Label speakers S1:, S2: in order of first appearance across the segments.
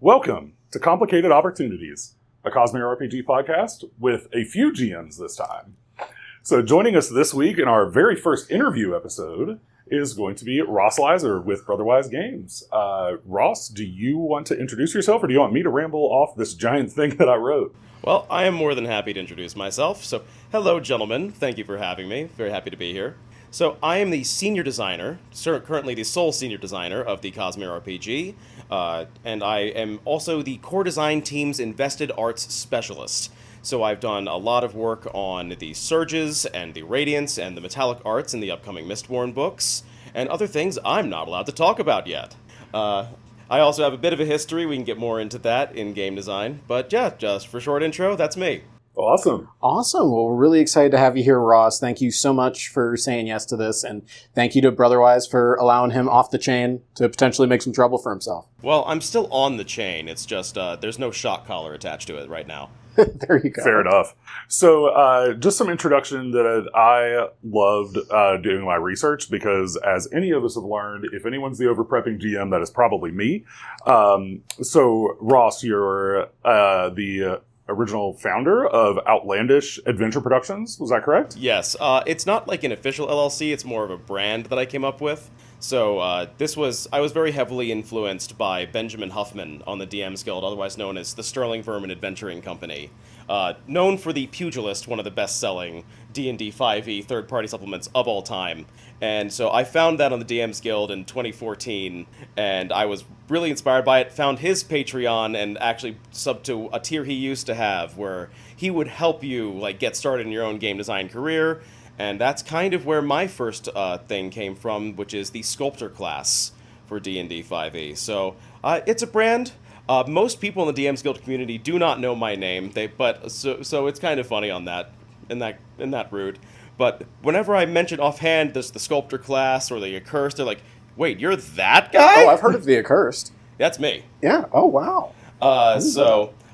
S1: Welcome to Complicated Opportunities, a CosmereRPG podcast with a few GMs this time. So joining us this week in our very first interview episode is going to be Ross Leiser with Brotherwise Games. Ross, do you want to introduce yourself, or do you want me to ramble off this giant thing that I wrote?
S2: Well, I am more than happy to introduce myself. So, hello, gentlemen. Thank you for having me. Very happy to be here. So, I am the senior designer, currently the sole senior designer of the CosmereRPG, and I am also the core design team's invested arts specialist. So I've done a lot of work on the Surges and the Radiance and the Metallic arts in the upcoming Mistborn books, and other things I'm not allowed to talk about yet. I also have a bit of a history. We can get more into that in game design. But yeah, just for short intro, that's me.
S1: Awesome.
S3: Well, we're really excited to have you here, Ross. Thank you so much for saying yes to this, and thank you to Brotherwise for allowing him off the chain to potentially make some trouble for himself.
S2: Well, I'm still on the chain. It's just there's no shock collar attached to it right now.
S3: There you go.
S1: Fair enough. So just some introduction that I loved doing my research, because as any of us have learned, if anyone's the over-prepping GM, that is probably me. So Ross, you're the original founder of Outlandish Adventure Productions. Was that correct?
S2: Yes. It's not like an official LLC. It's more of a brand that I came up with. So I was very heavily influenced by Benjamin Huffman on the DMs Guild, otherwise known as the Sterling Vermin Adventuring Company. Known for the Pugilist, one of the best-selling D&D 5e third-party supplements of all time. And so I found that on the DMs Guild in 2014, and I was really inspired by it, found his Patreon, and actually subbed to a tier he used to have, where he would help you get started in your own game design career. And that's kind of where my first thing came from, which is the Sculptor class for D&D 5e. So it's a brand. Most people in the DMs Guild community do not know my name, so it's kind of funny on that in that route. But whenever I mention offhand the Sculptor class or the Accursed, they're like, "Wait, you're that guy?"
S3: Oh, I've heard of the Accursed.
S2: That's me.
S3: Yeah. Oh, wow.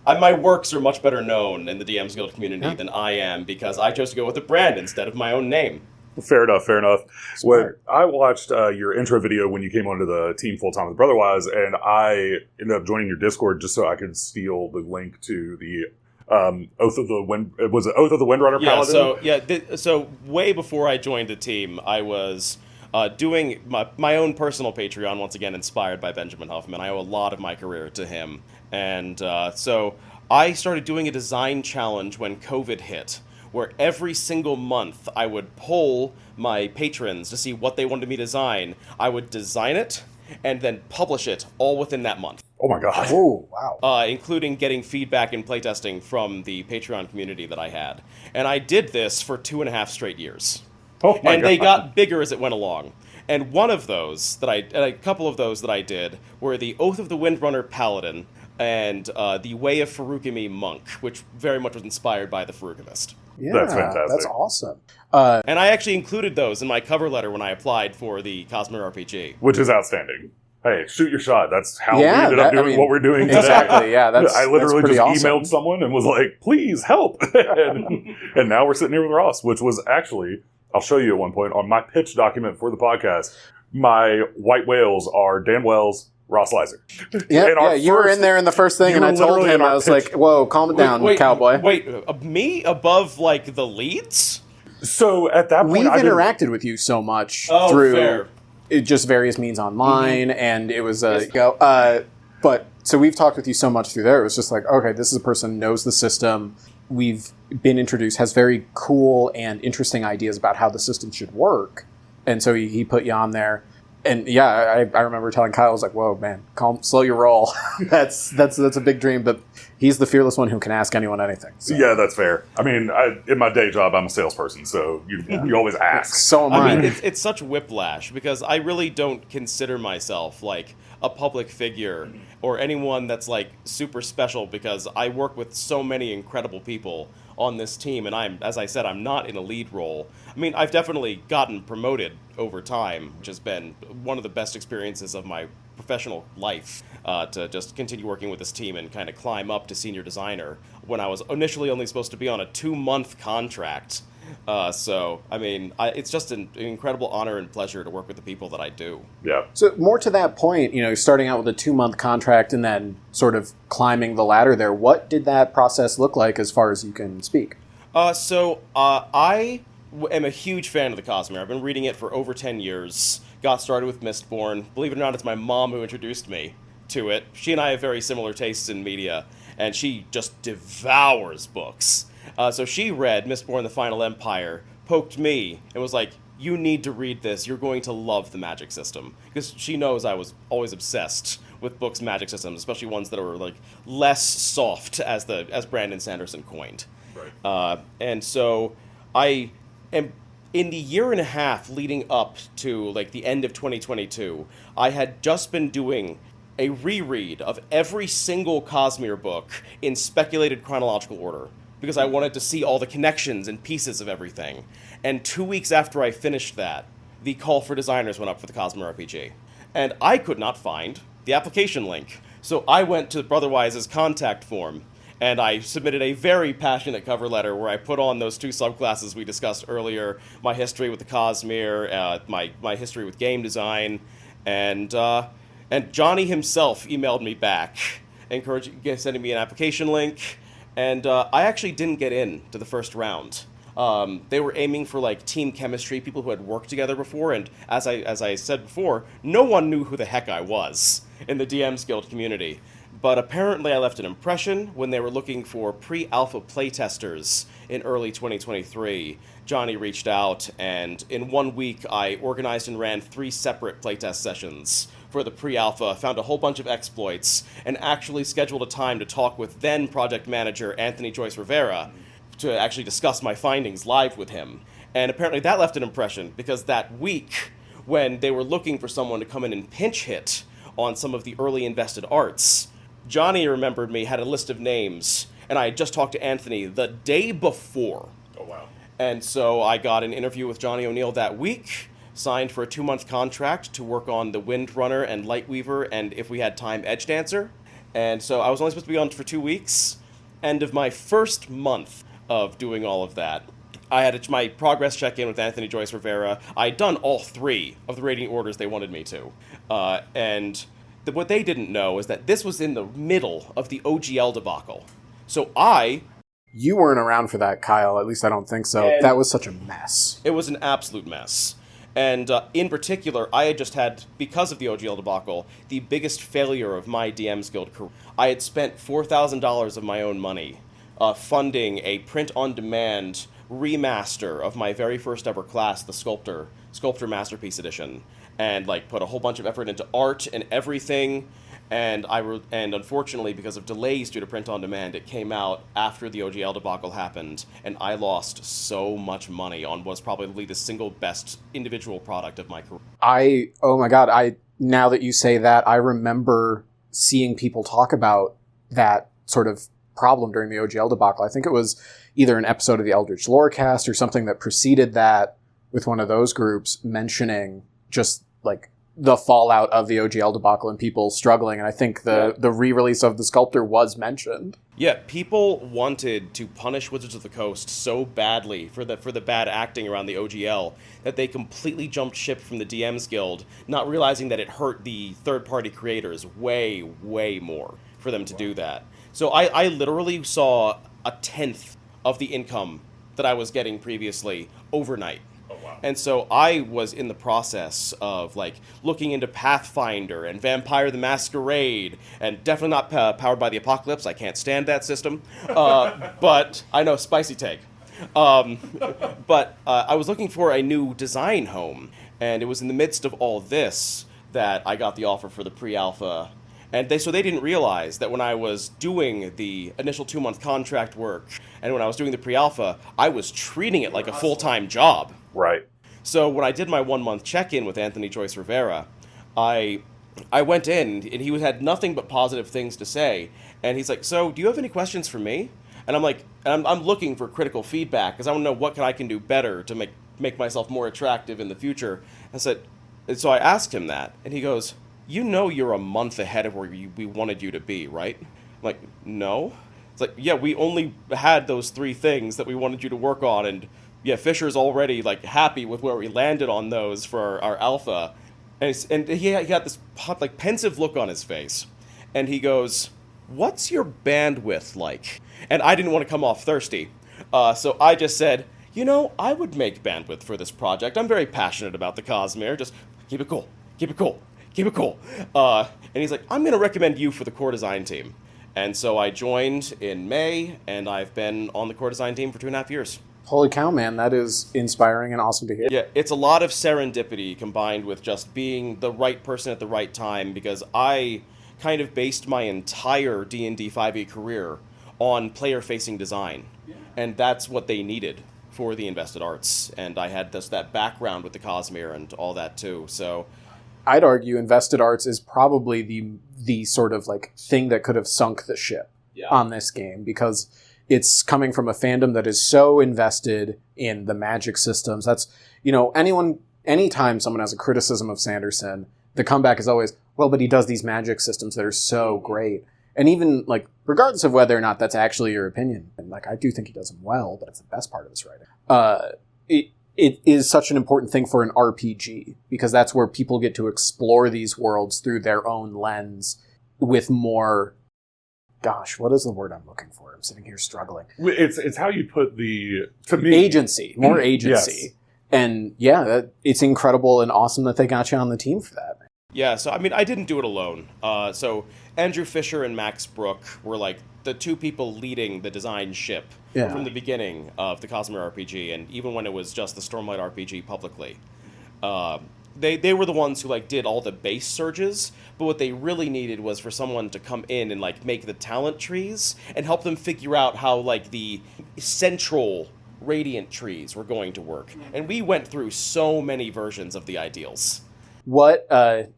S2: My works are much better known in the DMs Guild community than I am, because I chose to go with a brand instead of my own name.
S1: Fair enough. I watched your intro video when you came onto the team full-time with Brotherwise, and I ended up joining your Discord just so I could steal the link to the Oath of the Windrunner Paladin?
S2: So way before I joined the team, I was doing my own personal Patreon, once again inspired by Benjamin Huffman. I owe a lot of my career to him. And so I started doing a design challenge when COVID hit, where every single month I would poll my patrons to see what they wanted me to design. I would design it and then publish it all within that month.
S1: Oh my god.
S3: Oh, wow.
S2: Including getting feedback and playtesting from the Patreon community that I had. And I did this for 2.5 straight years.
S1: Oh my god.
S2: And they got bigger as it went along. And a couple of those that I did were the Oath of the Windrunner Paladin and the Way of Farukimi Monk, which very much was inspired by the Farukamist.
S3: Yeah,
S1: that's fantastic.
S3: That's awesome.
S2: And I actually included those in my cover letter when I applied for the CosmereRPG.
S1: Which is outstanding. Hey, shoot your shot. That's how we ended up doing what we're doing today.
S3: Exactly, yeah.
S1: I literally just emailed
S3: awesome.
S1: someone and was like, please help. and now we're sitting here with Ross, which was actually, I'll show you at one point, on my pitch document for the podcast, my white whales are Dan Wells, Ross Leiser.
S3: Yeah, you were in there in the first thing, and I told him, I was like, whoa, calm it down, cowboy.
S2: Wait, me above, the leads?
S1: So at that point,
S3: we've interacted with you so much through just various means online, and it was but so we've talked with you so much through there. It was just like, okay, this is a person who knows the system. We've been introduced, has very cool and interesting ideas about how the system should work, and so he put you on there. And yeah, I remember telling Kyle, I was like, whoa, man, slow your roll. that's a big dream, but he's the fearless one who can ask anyone anything. So.
S1: Yeah, that's fair. I mean, in my day job, I'm a salesperson, so you always ask.
S3: So am I.
S2: I mean, it's such whiplash, because I really don't consider myself a public figure or anyone that's super special, because I work with so many incredible people on this team, and as I said, I'm not in a lead role. I mean, I've definitely gotten promoted over time, which has been one of the best experiences of my professional life, to just continue working with this team and kind of climb up to senior designer when I was initially only supposed to be on a 2-month contract. So, I mean, it's just an incredible honor and pleasure to work with the people that I do.
S1: Yeah.
S3: So more to that point, starting out with a 2-month contract and then sort of climbing the ladder there, what did that process look like as far as you can speak?
S2: I am a huge fan of the Cosmere. I've been reading it for over 10 years. Got started with Mistborn. Believe it or not, it's my mom who introduced me to it. She and I have very similar tastes in media, and she just devours books. So she read Mistborn: The Final Empire, poked me, and was like, you need to read this. You're going to love the magic system. Because she knows I was always obsessed with books' magic systems, especially ones that are like less soft, as Brandon Sanderson coined.
S1: Right.
S2: And so I am, in the year and a half leading up to like the end of 2022, I had just been doing a reread of every single Cosmere book in speculated chronological order, because I wanted to see all the connections and pieces of everything. And 2 weeks after I finished that, the call for designers went up for the CosmereRPG. And I could not find the application link. So I went to Brotherwise's contact form, and I submitted a very passionate cover letter where I put on those 2 subclasses we discussed earlier, my history with the Cosmere, my history with game design, and Johnny himself emailed me back, sending me an application link, and I actually didn't get in to the first round. They were aiming for like team chemistry, people who had worked together before, and as I said before, no one knew who the heck I was in the DMs Guild community. But apparently I left an impression when they were looking for pre-alpha playtesters in early 2023. Johnny reached out, and in 1 week I organized and ran 3 separate playtest sessions for the pre-alpha, found a whole bunch of exploits, and actually scheduled a time to talk with then project manager Anthony Joyce Rivera to actually discuss my findings live with him. And apparently that left an impression, because that week, when they were looking for someone to come in and pinch hit on some of the early invested arts, Johnny remembered me, had a list of names, and I had just talked to Anthony the day before.
S1: Oh, wow.
S2: And so I got an interview with Johnny O'Neill that week, signed for a 2-month contract to work on the Windrunner and Lightweaver, and if we had time, Edge Dancer. And so I was only supposed to be on for 2 weeks. End of my first month of doing all of that, I had my progress check-in with Anthony Joyce Rivera. I had done all 3 of the rating orders they wanted me to. What they didn't know is that this was in the middle of the OGL debacle. So
S3: You weren't around for that, Kyle. At least I don't think so. That was such a mess.
S2: It was an absolute mess. And in particular, I had just had, because of the OGL debacle, the biggest failure of my DMs Guild career. I had spent $4,000 of my own money funding a print-on-demand remaster of my very first ever class, the Sculptor Masterpiece Edition, and like put a whole bunch of effort into art and everything. And unfortunately, because of delays due to print on demand, it came out after the OGL debacle happened, and I lost so much money on what's probably the single best individual product of my career.
S3: Oh my god, now that you say that, I remember seeing people talk about that sort of problem during the OGL debacle. I think it was either an episode of the Eldritch Lorecast or something that preceded that, with one of those groups mentioning just like the fallout of the OGL debacle and people struggling. And I think the re-release of the Sculptor was mentioned.
S2: Yeah, people wanted to punish Wizards of the Coast so badly for the bad acting around the OGL that they completely jumped ship from the DMs Guild, not realizing that it hurt the third-party creators way, way more for them to do that. So I literally saw a tenth of the income that I was getting previously overnight.
S1: Oh, wow.
S2: And so I was in the process of like looking into Pathfinder and Vampire the Masquerade, and definitely not Powered by the Apocalypse. I can't stand that system. But I know, spicy take. But I was looking for a new design home, and it was in the midst of all this that I got the offer for the pre-alpha. And they didn't realize that when I was doing the initial 2-month contract work and when I was doing the pre-alpha, I was treating it like a full-time job.
S1: Right.
S2: So when I did my 1-month check-in with Anthony Joyce Rivera, I went in and he had nothing but positive things to say. And he's like, "So, do you have any questions for me?" And I'm like, I'm looking for critical feedback because I want to know what I can do better to make myself more attractive in the future. So I asked him that, and he goes, "You know you're a month ahead of where we wanted you to be, right?" I'm like, "No." It's like, "Yeah, we only had those 3 things that we wanted you to work on, and Fisher's already like happy with where we landed on those for our alpha, and he had this like pensive look on his face, and he goes, "What's your bandwidth like?" And I didn't want to come off thirsty, so I just said, I would make bandwidth for this project. I'm very passionate about the Cosmere. Just keep it cool, keep it cool, keep it cool. And he's like, I'm going to recommend you for the core design team. And so I joined in May, and I've been on the core design team for 2.5 years.
S3: Holy cow, man. That is inspiring and awesome to hear.
S2: Yeah, it's a lot of serendipity combined with just being the right person at the right time, because I kind of based my entire D&D 5e career on player-facing design. Yeah. And that's what they needed for the Invested Arts. And I had that background with the Cosmere and all that too, so...
S3: I'd argue Invested Arts is probably the sort of like thing that could have sunk the ship on this game, because it's coming from a fandom that is so invested in the magic systems. That's, anytime someone has a criticism of Sanderson, the comeback is always, well, but he does these magic systems that are so great. And even, like, regardless of whether or not that's actually your opinion, and, like, I do think he does them well, but it's the best part of his writing. It is such an important thing for an RPG, because that's where people get to explore these worlds through their own lens with more... Gosh, what is the word I'm looking for? I'm sitting here struggling.
S1: It's how you put to me...
S3: Agency. More agency.
S1: Yes.
S3: And, it's incredible and awesome that they got you on the team for that.
S2: Yeah, so, I didn't do it alone. So Andrew Fisher and Max Brook were, like, the two people leading the design ship from the beginning of the CosmereRPG, and even when it was just the Stormlight RPG publicly. They were the ones who, like, did all the base surges, but what they really needed was for someone to come in and, like, make the talent trees and help them figure out how, like, the central Radiant trees were going to work. And we went through so many versions of the ideals.
S3: What,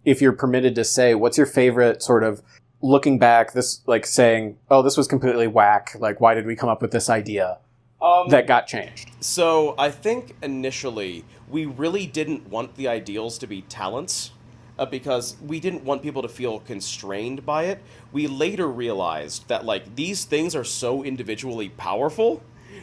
S3: if you're permitted to say, what's your favorite sort of looking back, this, like, saying, oh, this was completely whack, like, why did we come up with this idea that got changed?
S2: So I think initially we really didn't want the ideals to be talents, because we didn't want people to feel constrained by it. We later realized that, like, these things are so individually powerful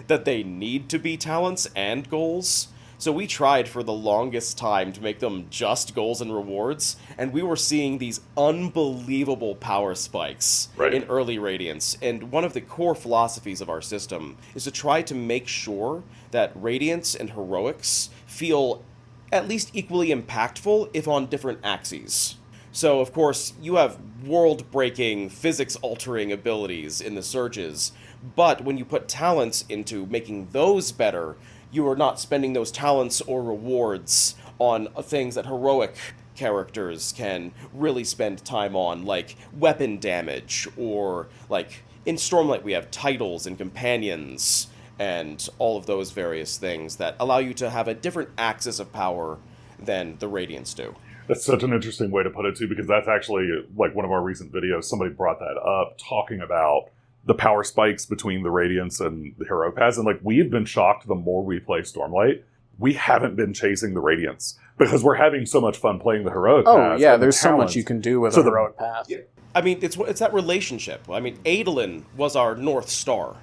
S2: that they need to be talents and goals. So we tried for the longest time to make them just goals and rewards, and we were seeing these unbelievable power spikes in early Radiance. And one of the core philosophies of our system is to try to make sure that Radiance and Heroics feel at least equally impactful, if on different axes. So, of course, you have world-breaking, physics-altering abilities in the surges, but when you put talents into making those better, you are not spending those talents or rewards on things that heroic characters can really spend time on, like weapon damage, or, like, in Stormlight we have titles and companions, and all of those various things that allow you to have a different axis of power than the Radiants do.
S1: That's such an interesting way to put it, too, because that's actually, like, one of our recent videos, somebody brought that up, talking about the power spikes between the Radiants and the Hero Paths. And, like, we've been shocked the more we play Stormlight, we haven't been chasing the Radiants, because we're having so much fun playing the Heroic Paths.
S3: Oh, yeah, there's so much you can do with a Heroic Path.
S2: Yeah. I mean, it's that relationship. I mean, Adolin was our North Star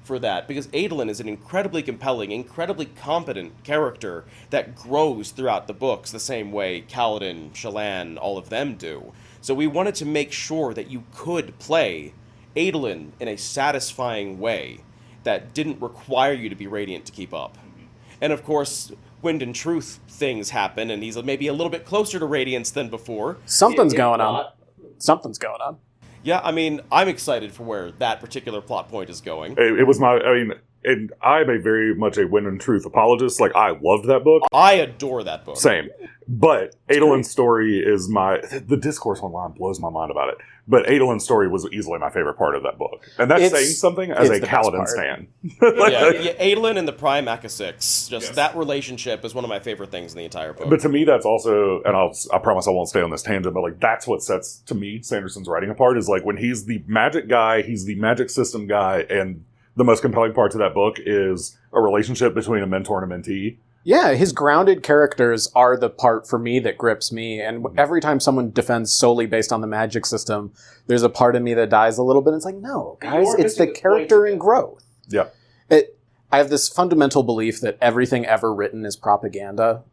S2: for that, because Adolin is an incredibly compelling, incredibly competent character that grows throughout the books the same way Kaladin, Shallan, all of them do. So we wanted to make sure that you could play Adolin in a satisfying way that didn't require you to be Radiant to keep up. And of course, Wind and Truth things happen, and he's maybe a little bit closer to Radiance than before.
S3: Something's going on. Something's going on.
S2: Yeah, I mean, I'm excited for where that particular plot point is going.
S1: It was and I'm very much a Wind and Truth apologist. Like, I loved that book.
S2: I adore that book.
S1: Same. But Adolin's story is the discourse online blows my mind about it. But Adolin's story was easily my favorite part of that book. And that's saying something as a Kaladin stan.
S2: Adolin and the Prime Akasix, that relationship is one of my favorite things in the entire book.
S1: But to me, that's also, and I promise I won't stay on this tangent, but, like, that's what sets, to me, Sanderson's writing apart, is, like, when he's the magic guy, he's the magic system guy, and the most compelling parts of that book is a relationship between a mentor and a mentee.
S3: Yeah, his grounded characters are the part for me that grips me. And every time someone defends solely based on the magic system, there's a part of me that dies a little bit. It's like, no, guys, it's the character and growth.
S1: Yeah.
S3: I have this fundamental belief that everything ever written is propaganda,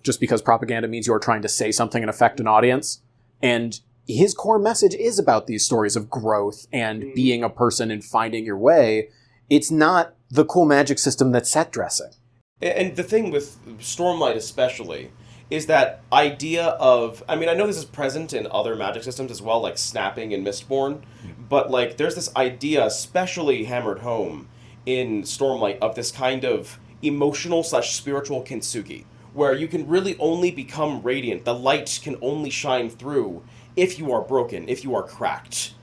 S3: just because propaganda means you're trying to say something and affect an audience. And his core message is about these stories of growth and being a person and finding your way. It's not the cool magic system that's set dressing.
S2: And the thing with Stormlight especially is that idea of, I mean, I know this is present in other magic systems as well, like Snapping and Mistborn, but like there's this idea especially hammered home in Stormlight of this kind of emotional/spiritual kintsugi, where you can really only become radiant, the light can only shine through if you are broken, if you are cracked,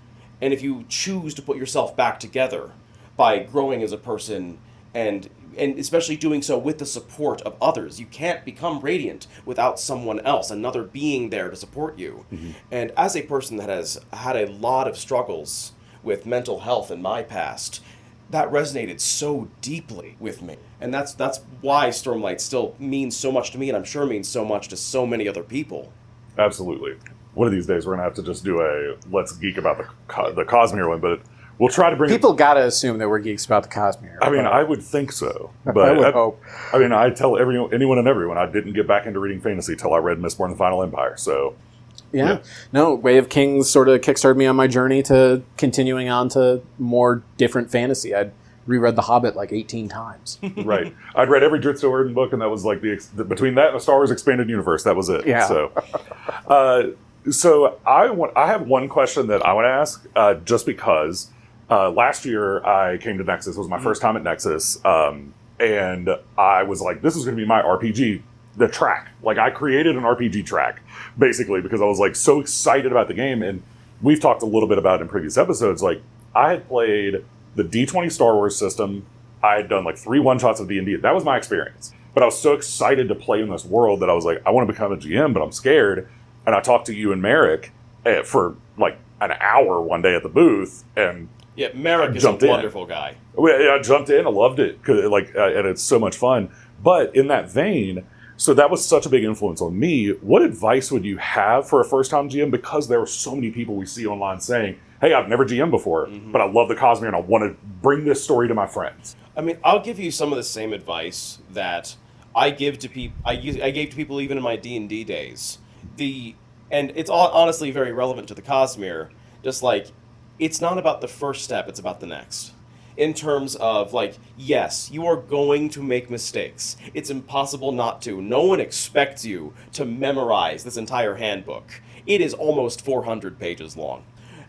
S2: and if you choose to put yourself back together by growing as a person and especially doing so with the support of others. You can't become radiant without someone else, another being there to support you. Mm-hmm. And as a person that has had a lot of struggles with mental health in my past, that resonated so deeply with me. And that's why Stormlight still means so much to me, and I'm sure means so much to so many other people.
S1: Absolutely. One of these days we're going to have to just do a Let's Geek about the Cosmere one, but we'll try to bring...
S3: People got to assume that we're geeks about the Cosmere.
S1: I mean, I would think so. But
S3: I would hope.
S1: I mean, I tell anyone and everyone, I didn't get back into reading fantasy till I read Mistborn: The Final Empire, so...
S3: Yeah. No, Way of Kings sort of kickstarted me on my journey to continuing on to more different fantasy. I'd reread The Hobbit like 18 times.
S1: Right. I'd read every Dritz Overton book, and that was like between that and the Star Wars Expanded Universe, that was it.
S3: Yeah.
S1: So I have one question that I want to ask, just because last year I came to Nexus. It was my first time at Nexus, and I was like, this is going to be my RPG, the track. Like, I created an RPG track, basically, because I was like so excited about the game. And we've talked a little bit about it in previous episodes. Like, I had played the D20 Star Wars system. I had done like 3 one-shots of D&D. That was my experience. But I was so excited to play in this world that I was like, I want to become a GM, but I'm scared. And I talked to you and Merrick for like an hour one day at the booth, and
S2: yeah, Merrick is a wonderful guy.
S1: I jumped in. I loved it, and it's so much fun. But in that vein, so that was such a big influence on me. What advice would you have for a first-time GM? Because there are so many people we see online saying, hey, I've never GM'd before, but I love the Cosmere and I want to bring this story to my friends.
S2: I mean, I'll give you some of the same advice that I give to people. I gave to people even in my D&D days. And it's all honestly very relevant to the Cosmere. Just like, it's not about the first step, it's about the next. In terms of, like, yes, you are going to make mistakes. It's impossible not to. No one expects you to memorize this entire handbook. It is almost 400 pages long.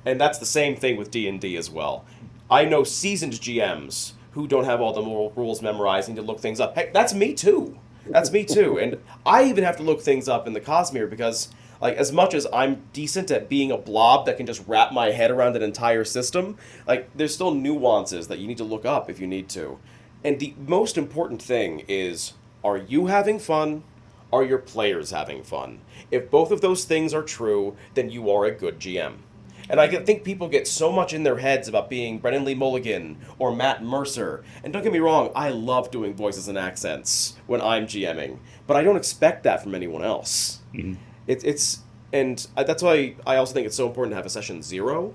S2: And that's the same thing with D&D as well. I know seasoned GMs who don't have all the rules memorized, need to look things up. Heck, that's me too. That's me too. And I even have to look things up in the Cosmere because, like, as much as I'm decent at being a blob that can just wrap my head around an entire system, like, there's still nuances that you need to look up if you need to. And the most important thing is, are you having fun? Are your players having fun? If both of those things are true, then you are a good GM. And I think people get so much in their heads about being Brennan Lee Mulligan or Matt Mercer. And don't get me wrong, I love doing voices and accents when I'm GMing, but I don't expect that from anyone else. Mm-hmm. And that's why I also think it's so important to have a Session 0.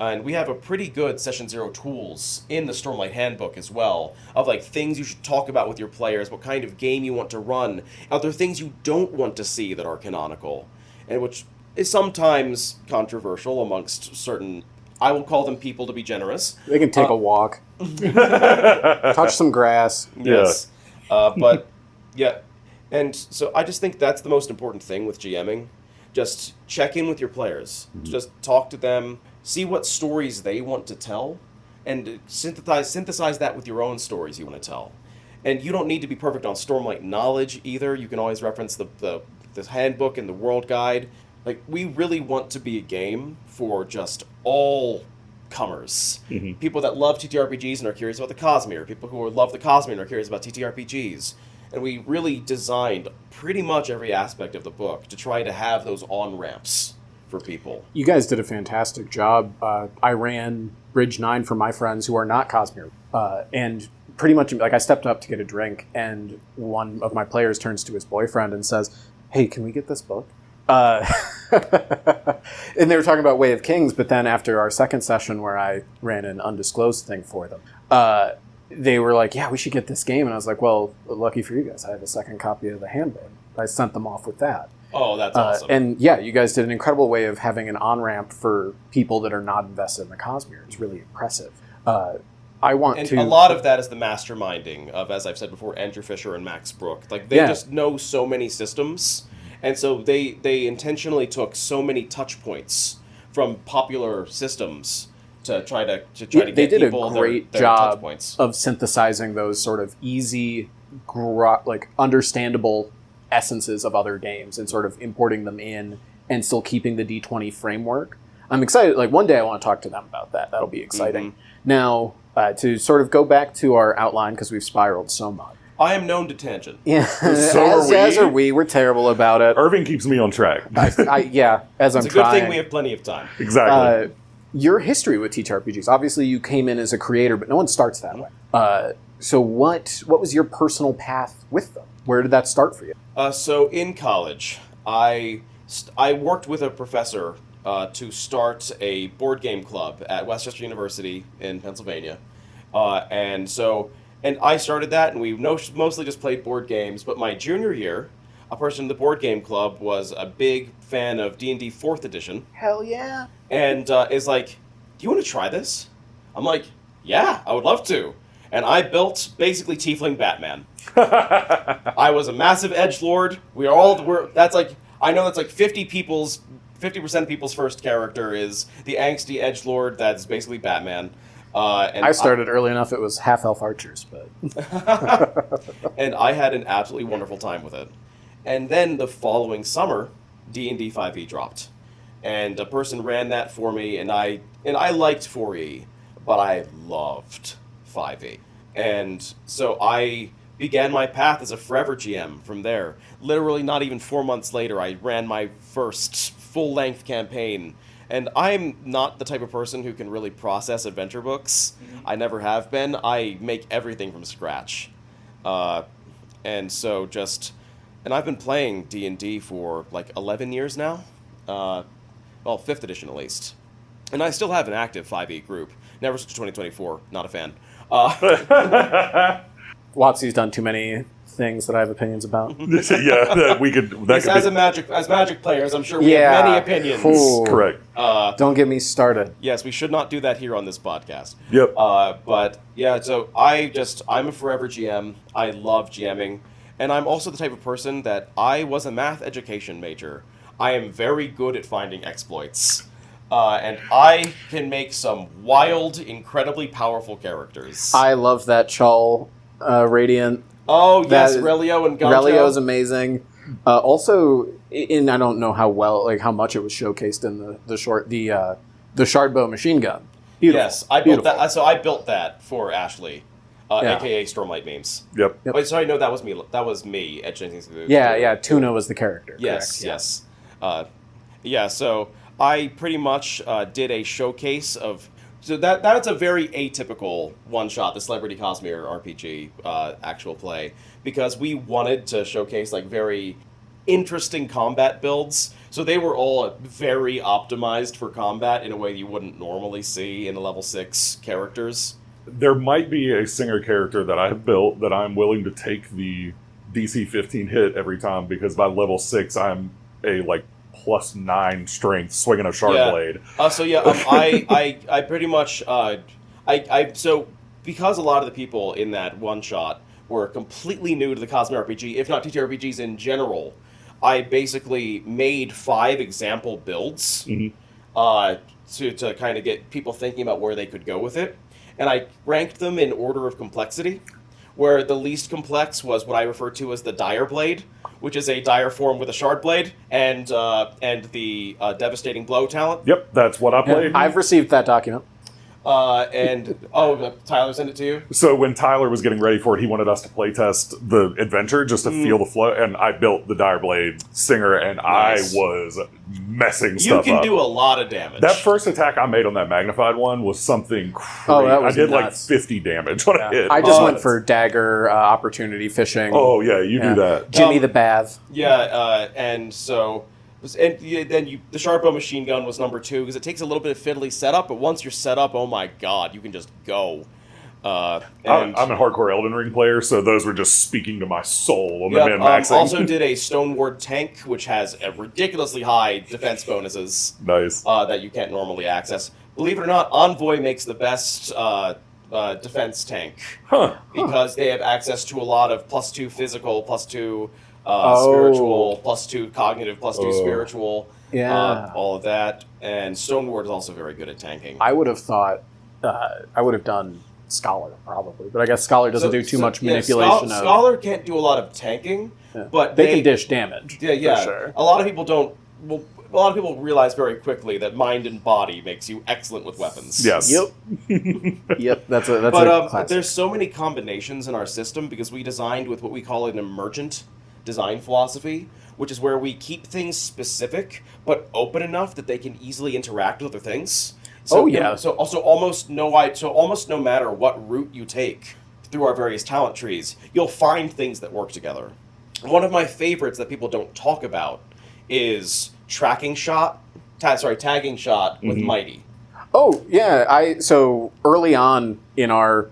S2: And we have a pretty good Session 0 tools in the Stormlight Handbook as well, of like things you should talk about with your players, what kind of game you want to run, are there things you don't want to see that are canonical, and which is sometimes controversial amongst certain, I will call them people to be generous.
S3: They can take a walk. Touch some grass.
S2: Yes. But, yeah. And so I just think that's the most important thing with GMing. Just check in with your players. Mm-hmm. Just talk to them. See what stories they want to tell. And synthesize that with your own stories you want to tell. And you don't need to be perfect on Stormlight knowledge either. You can always reference the handbook and the world guide. Like, we really want to be a game for just all comers. Mm-hmm. People that love TTRPGs and are curious about the Cosmere. People who love the Cosmere and are curious about TTRPGs. And we really designed pretty much every aspect of the book to try to have those on-ramps for people.
S3: You guys did a fantastic job. I ran Bridge 9 for my friends who are not Cosmere. And pretty much, like, I stepped up to get a drink, and one of my players turns to his boyfriend and says, hey, can we get this book? And they were talking about Way of Kings, but then after our second session where I ran an undisclosed thing for them, they were like, yeah, we should get this game. And I was like, well, lucky for you guys, I have a second copy of the handbook. I sent them off with that.
S2: Oh, that's awesome.
S3: And yeah, you guys did an incredible way of having an on-ramp for people that are not invested in the Cosmere. It's really impressive. I want
S2: and
S3: to...
S2: a lot of that is the masterminding of, as I've said before, Andrew Fisher and Max Brook. Like, they just know so many systems, and so they intentionally took so many touch points from popular systems to try to get people
S3: They did a great job
S2: touch points.
S3: of synthesizing those sort of easy, like understandable essences of other games and sort of importing them in and still keeping the D20 framework. I'm excited. Like, one day I want to talk to them about that. That'll be exciting.
S2: Mm-hmm.
S3: Now, to sort of go back to our outline, because we've spiraled so much.
S2: I am known to tangent.
S3: Yeah,
S1: So
S3: as are we. We're terrible about it.
S1: Irving keeps me on track.
S3: As
S2: It's
S3: I'm
S2: a good
S3: trying.
S2: thing we have plenty of time.
S1: Exactly.
S3: Your history with TTRPGs. Obviously, you came in as a creator, but no one starts that way. So what was your personal path with them? Where did that start for you?
S2: So in college, I worked with a professor to start a board game club at Westchester University in Pennsylvania. And I started that, and we mostly just played board games. But my junior year, a person in the board game club was a big fan of D&D 4th edition.
S3: Hell yeah.
S2: And is like, do you want to try this? I'm like, yeah, I would love to. And I built basically Tiefling Batman. I was a massive edgelord. I know that's like 50% of people's first character is the angsty edgelord that's basically Batman. And
S3: I started early enough, it was half-elf archers, but...
S2: and I had an absolutely wonderful time with it. And then the following summer, D&D 5e dropped. And a person ran that for me, and I liked 4e, but I loved 5e. And so I began my path as a forever GM from there. Literally not even 4 months later, I ran my first full-length campaign. And I'm not the type of person who can really process adventure books. Mm-hmm. I never have been. I make everything from scratch. And I've been playing D&D for like 11 years now. Well, 5th edition at least. And I still have an active 5e group. Never switched to 2024. Not a fan.
S3: WotC's done too many things that I have opinions about.
S1: Yeah, we could...
S2: As Magic players, I'm sure we have many opinions.
S3: Ooh.
S1: Correct.
S3: Don't get me started.
S2: Yes, we should not do that here on this podcast.
S1: Yep.
S2: But yeah, so I'm a forever GM. I love GMing. And I'm also the type of person that I was a math education major. I am very good at finding exploits. And I can make some wild, incredibly powerful characters.
S3: I love that Chul Radiant.
S2: Oh, yes, Relio and Gonjo.
S3: Relio's amazing. Also, I don't know how much it was showcased in the Shardbow machine gun. Beautiful.
S2: Yes, I built that. So I built that for Ashley, aka Stormlight Memes.
S1: Yep.
S2: Wait, sorry, no, that was me. That was me etching through.
S3: Yeah. Tuna was the character.
S2: Yes,
S3: correct,
S2: yes. So I pretty much did a showcase of. So that's a very atypical one-shot, the Celebrity Cosmere RPG actual play, because we wanted to showcase like very interesting combat builds. So they were all very optimized for combat in a way you wouldn't normally see in the level 6 characters.
S1: There might be a singer character that I've built that I'm willing to take the DC 15 hit every time, because by level 6 I'm a +9 strength swinging a sharp blade.
S2: I pretty much so because a lot of the people in that one shot were completely new to the Cosmere RPG, if not TTRPGs in general, I basically made 5 example builds to kind of get people thinking about where they could go with it, and I ranked them in order of complexity, where the least complex was what I refer to as the Dire Blade, which is a dire form with a shard blade, and the Devastating Blow talent.
S1: Yep, that's what I played.
S3: I've received that document.
S2: Tyler sent it to you?
S1: So when Tyler was getting ready for it, he wanted us to playtest the adventure just to feel the flow, and I built the Dire Blade Singer, and
S2: Nice.
S1: I was messing stuff up.
S2: You can do a lot of damage.
S1: That first attack I made on that magnified one was something crazy.
S3: Oh, that was
S1: I did
S3: nuts.
S1: 50 damage on a hit.
S3: I just went for dagger opportunity fishing.
S1: Oh, yeah, you do that.
S3: Jimmy the Bath.
S2: And so... And the Sharpo machine gun was number 2, because it takes a little bit of fiddly setup, but once you're set up, oh my god, you can just go. And
S1: I'm a hardcore Elden Ring player, so those were just speaking to my soul on the min-maxing.
S2: Also did a Stoneward tank, which has a ridiculously high defense bonuses.
S1: Nice.
S2: That you can't normally access. Believe it or not, Envoy makes the best defense tank. Because they have access to a lot of +2 physical, +2 spiritual, +2 cognitive, +2 spiritual.
S3: Yeah.
S2: All of that. And Stoneward is also very good at tanking.
S3: I would have thought, I would have done Scholar, probably. But I guess Scholar doesn't do too much manipulation of...
S2: Scholar can't do a lot of tanking, but
S3: they can dish damage.
S2: Yeah.
S3: For sure.
S2: A lot of people don't... Well, a lot of people realize very quickly that mind and body makes you excellent with weapons.
S1: Yes.
S3: Yep. That's a classic.
S2: There's so many combinations in our system because we designed with what we call an emergent design philosophy, which is where we keep things specific but open enough that they can easily interact with other things. So, So almost no matter what route you take through our various talent trees, you'll find things that work together. One of my favorites that people don't talk about is tagging shot with Mighty.
S3: Oh yeah, so early on in our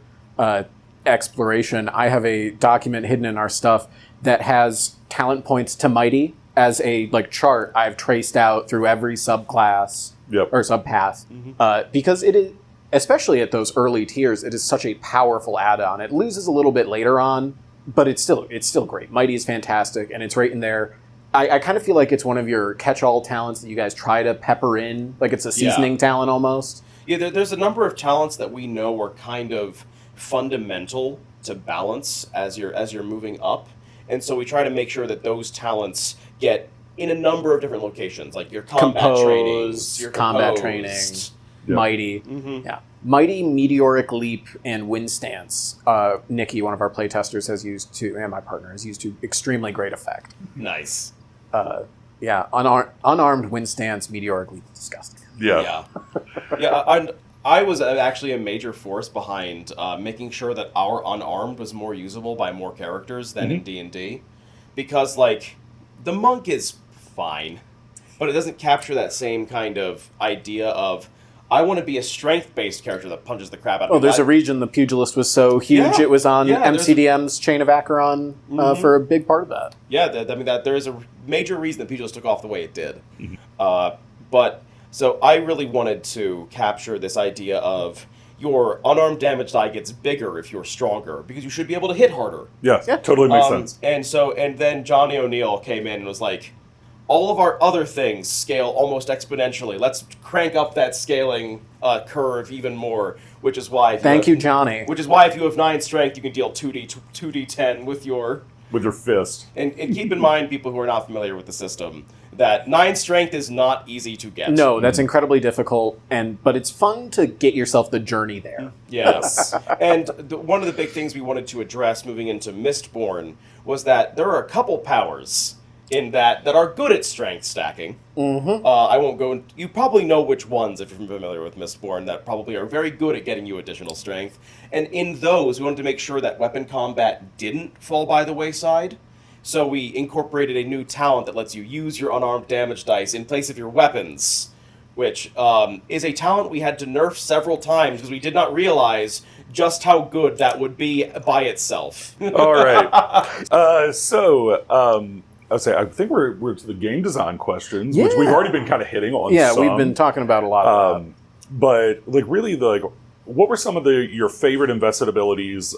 S3: exploration, I have a document hidden in our stuff that has talent points to Mighty as a chart I've traced out through every subclass. Or subpath, because it is, especially at those early tiers, it is such a powerful add-on. It loses a little bit later on, but it's still great. Mighty is fantastic, and it's right in there. I kind of feel like it's one of your catch-all talents that you guys try to pepper in, like it's a seasoning talent almost.
S2: Yeah, there's a number of talents that we know are kind of fundamental to balance as you're moving up, and so we try to make sure that those talents get in a number of different locations, like your combat training,
S3: Mighty. Yeah. Mighty, Meteoric Leap, and Wind Stance. Nikki, one of our playtesters, has used to, and my partner has used to extremely great effect.
S2: Nice.
S3: Unarmed Wind Stance, Meteoric Leap is disgusting.
S2: Yeah. I was actually a major force behind making sure that our unarmed was more usable by more characters than in D&D, because the monk is fine, but it doesn't capture that same kind of idea of, I want to be a strength-based character that punches the crap out of me.
S3: Oh, there's a region the Pugilist was so huge it was on MCDM's Chain of Acheron for a big part of that.
S2: Yeah, there is a major reason the Pugilist took off the way it did. So I really wanted to capture this idea of your unarmed damage die gets bigger if you're stronger, because you should be able to hit harder.
S1: Yeah, totally makes sense.
S2: And then Johnny O'Neill came in and was like, all of our other things scale almost exponentially. Let's crank up that scaling curve even more, which is why...
S3: Thank you, Johnny.
S2: Which is why if you have 9 strength, you can deal 2d10 with your...
S1: With your fist.
S2: And keep in mind, people who are not familiar with the system, that 9 strength is not easy to get.
S3: No, that's incredibly difficult, but it's fun to get yourself the journey there.
S2: Yes. And one of the big things we wanted to address moving into Mistborn was that there are a couple powers in that are good at strength stacking. I won't go... You probably know which ones, if you're familiar with Mistborn, that probably are very good at getting you additional strength. And in those, we wanted to make sure that weapon combat didn't fall by the wayside. So we incorporated a new talent that lets you use your unarmed damage dice in place of your weapons, which is a talent we had to nerf several times because we did not realize just how good that would be by itself.
S1: All right. I think we're to the game design questions, which we've already been kind of hitting on.
S3: Yeah, we've been talking about a lot of that.
S1: But really, what were some of your favorite invested abilities?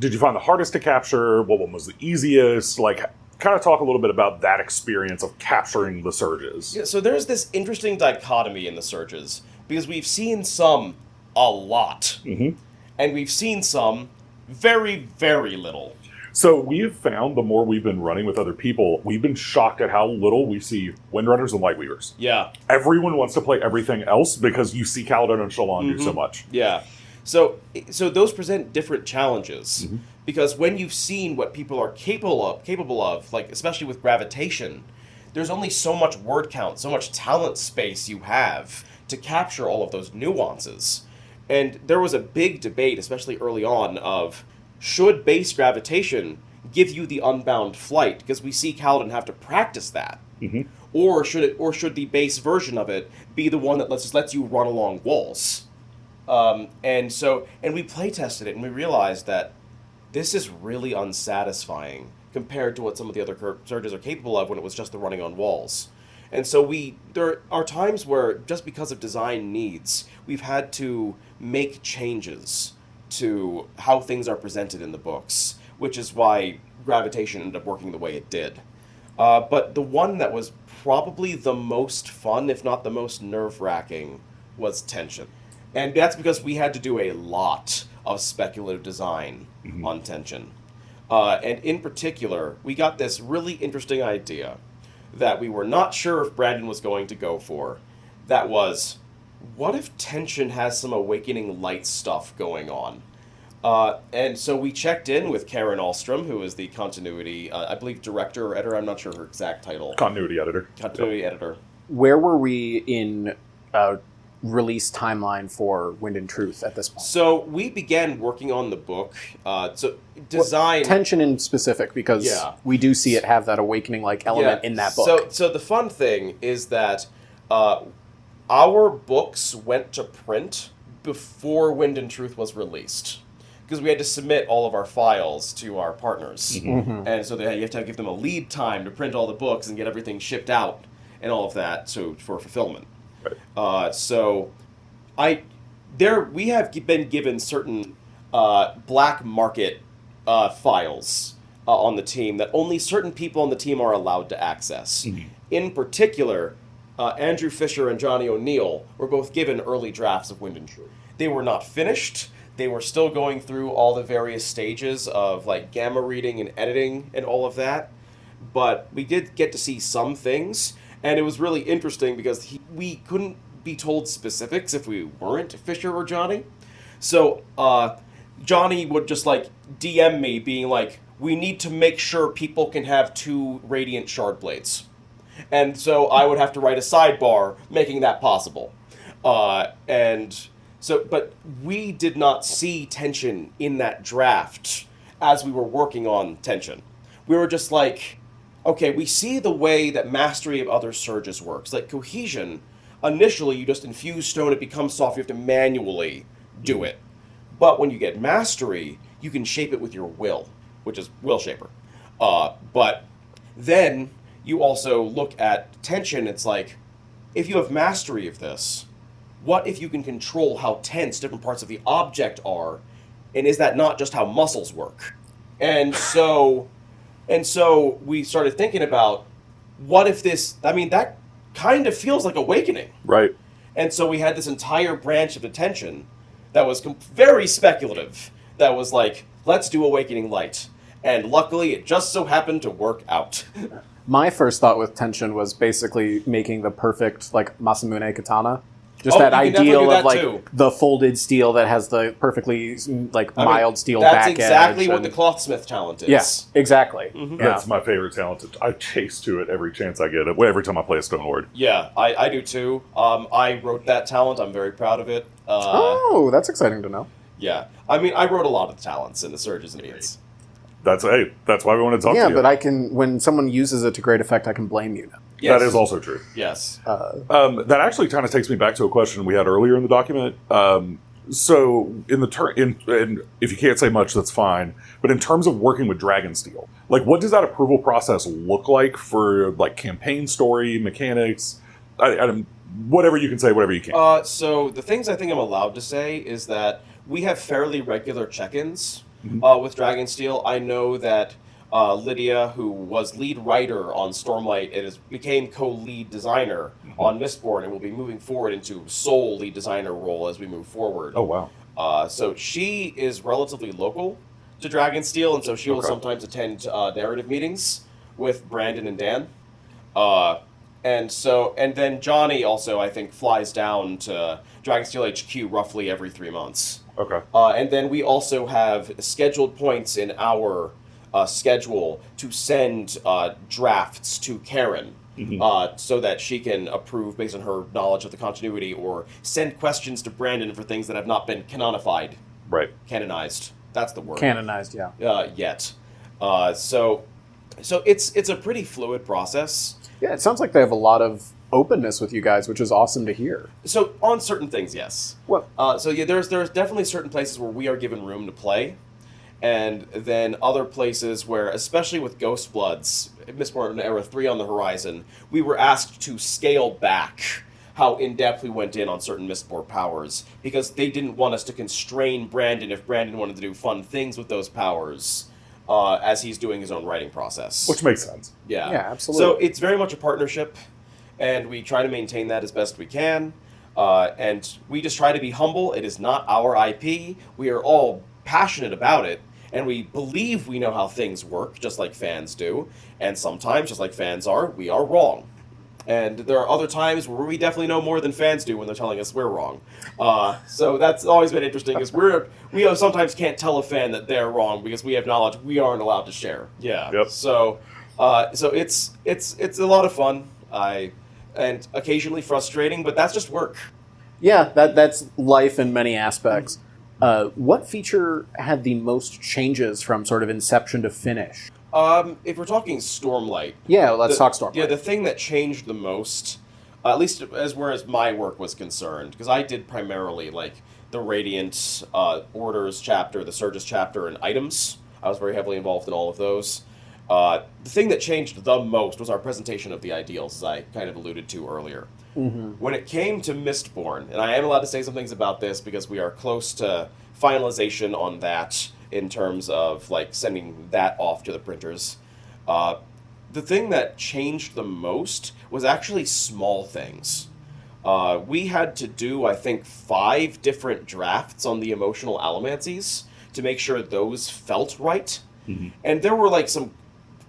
S1: Did you find the hardest to capture? What one was the easiest? Kind of talk a little bit about that experience of capturing the surges.
S2: Yeah, so there's this interesting dichotomy in the surges, because we've seen some a lot, and we've seen some very, very little.
S1: So we have found the more we've been running with other people, we've been shocked at how little we see Windrunners and Lightweavers.
S2: Yeah.
S1: Everyone wants to play everything else because you see Kaladin and Shallan do so much.
S2: Yeah. So those present different challenges, because when you've seen what people are capable of, especially with gravitation, there's only so much word count, so much talent space you have to capture all of those nuances. And there was a big debate, especially early on, of should base gravitation give you the unbound flight, because we see Kaladin have to practice that, or should the base version of it be the one that lets you run along walls? And we play tested it, and we realized that this is really unsatisfying compared to what some of the other surges are capable of when it was just the running on walls. And so there are times where, just because of design needs, we've had to make changes to how things are presented in the books, which is why Gravitation ended up working the way it did. But the one that was probably the most fun, if not the most nerve-wracking, was Tension. And that's because we had to do a lot of speculative design on Tension. And in particular, we got this really interesting idea that we were not sure if Brandon was going to go for. That was, what if Tension has some Awakening Light stuff going on? And so we checked in with Karen Ahlstrom, who is the continuity, I believe, director or editor. I'm not sure her exact title.
S1: Continuity editor.
S2: Continuity editor.
S3: Where were we in release timeline for Wind and Truth at this point?
S2: So we began working on the book. So design...
S3: Tension in specific, because we do see it have that Awakening-like element in that book.
S2: So the fun thing is that our books went to print before Wind and Truth was released, because we had to submit all of our files to our partners. And so you have to give them a lead time to print all the books and get everything shipped out and all of that for fulfillment.
S1: Right.
S2: We have been given certain black market files on the team that only certain people on the team are allowed to access. In particular, Andrew Fisher and Johnny O'Neill were both given early drafts of Wind and Truth. They were not finished. They were still going through all the various stages of like gamma reading and editing and all of that. But we did get to see some things, and it was really interesting because we couldn't be told specifics if we weren't Fisher or Johnny. So Johnny would just like DM me being like, we need to make sure people can have 2 Radiant Shard Blades. And so I would have to write a sidebar making that possible. But we did not see Tension in that draft as we were working on Tension. We were just like, okay, we see the way that Mastery of other surges works. Like Cohesion, initially you just infuse stone, it becomes soft, you have to manually do it. But when you get Mastery, you can shape it with your will, which is Will Shaper. But then you also look at Tension, it's like, if you have Mastery of this, what if you can control how tense different parts of the object are, and is that not just how muscles work? And so we started thinking about, what if this, that kind of feels like Awakening.
S1: Right.
S2: And so we had this entire branch of Tension that was very speculative, that was like, let's do Awakening Light. And luckily, it just so happened to work out.
S3: My first thought with Tension was basically making the perfect, like, Masamune katana. Just that ideal of, like, the folded steel that has the perfectly, like, mild steel back edge.
S2: That's exactly what the Clothsmith talent is.
S3: Yes, exactly.
S1: That's my favorite talent. I chase to it every chance I get. Every time I play a Stone Lord.
S2: Yeah, I do too. I wrote that talent. I'm very proud of it.
S3: That's exciting to know.
S2: Yeah. I wrote a lot of the talents in the Surges and Needs.
S1: That's why we want to talk to you.
S3: Yeah, but I can, when someone uses it to great effect, I can blame you now.
S2: Yes.
S1: That is also true.
S2: Yes.
S1: That actually kind of takes me back to a question we had earlier in the document. So, and if you can't say much, that's fine. But in terms of working with Dragonsteel, like, what does that approval process look like for, like, campaign story, mechanics? Whatever you can say, whatever you can.
S2: So the things I think I'm allowed to say is that we have fairly regular check-ins with Dragonsteel. I know that Lydia, who was lead writer on Stormlight, became co-lead designer on Mistborn, and will be moving forward into sole lead designer role as we move forward.
S1: Oh, wow. So
S2: she is relatively local to Dragonsteel, and so she will sometimes attend narrative meetings with Brandon and Dan. And then Johnny also, I think, flies down to Dragonsteel HQ roughly every 3 months.
S1: Okay.
S2: And then we also have scheduled points in our schedule to send drafts to Karen so that she can approve based on her knowledge of the continuity, or send questions to Brandon for things that have not been canonized.
S1: Right.
S2: Canonized. That's the word.
S3: Canonized, yeah.
S2: Yet. So it's a pretty fluid process.
S3: Yeah, it sounds like they have a lot of openness with you guys, which is awesome to hear.
S2: So on certain things, yes. So yeah, there's definitely certain places where we are given room to play, and then other places where, especially with Ghost Bloods, Mistborn Era 3 on the horizon, we were asked to scale back how in-depth we went in on certain Mistborn powers, because they didn't want us to constrain Brandon if Brandon wanted to do fun things with those powers, as he's doing his own writing process.
S1: Which makes sense.
S3: Yeah, absolutely.
S2: So it's very much a partnership, and we try to maintain that as best we can. And we just try to be humble. It is not our IP. We are all passionate about it, and we believe we know how things work, just like fans do. And sometimes, just like fans are, we are wrong. And there are other times where we definitely know more than fans do when they're telling us we're wrong. So that's always been interesting, because we sometimes can't tell a fan that they're wrong because we have knowledge we aren't allowed to share. Yeah.
S1: Yep.
S2: So it's a lot of fun. And occasionally frustrating, but that's just work.
S3: Yeah, that's life in many aspects. What feature had the most changes from sort of inception to finish?
S2: If we're talking Stormlight...
S3: Yeah, let's talk Stormlight.
S2: Yeah, the thing that changed the most, at least as my work was concerned, because I did primarily, like, the Radiant Orders chapter, the Surges chapter, and items. I was very heavily involved in all of those. The thing that changed the most was our presentation of the ideals, as I kind of alluded to earlier. Mm-hmm. When it came to Mistborn, and I am allowed to say some things about this because we are close to finalization on that in terms of like sending that off to the printers. The thing that changed the most was actually small things. We had to do, I think, 5 different drafts on the emotional allomancies to make sure those felt right. Mm-hmm. And there were like some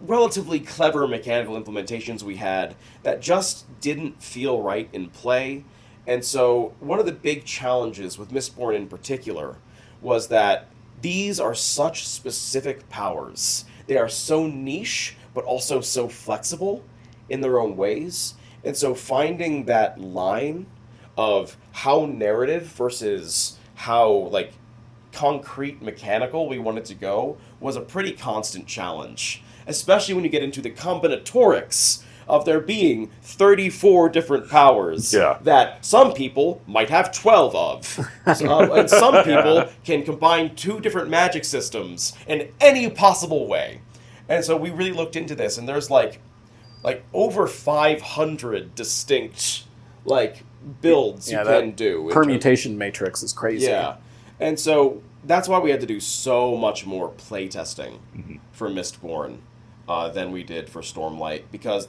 S2: relatively clever mechanical implementations we had that just didn't feel right in play. And so one of the big challenges with Mistborn in particular was that these are such specific powers. They are so niche, but also so flexible in their own ways. And so finding that line of how narrative versus how like concrete mechanical we wanted to go was a pretty constant challenge. Especially when you get into the combinatorics of there being 34 different powers that some people might have 12 of. And some people can combine 2 different magic systems in any possible way. And so we really looked into this, and there's like over 500 distinct like builds you can do.
S3: Permutation matrix is crazy.
S2: Yeah. And so that's why we had to do so much more playtesting for Mistborn than we did for Stormlight, because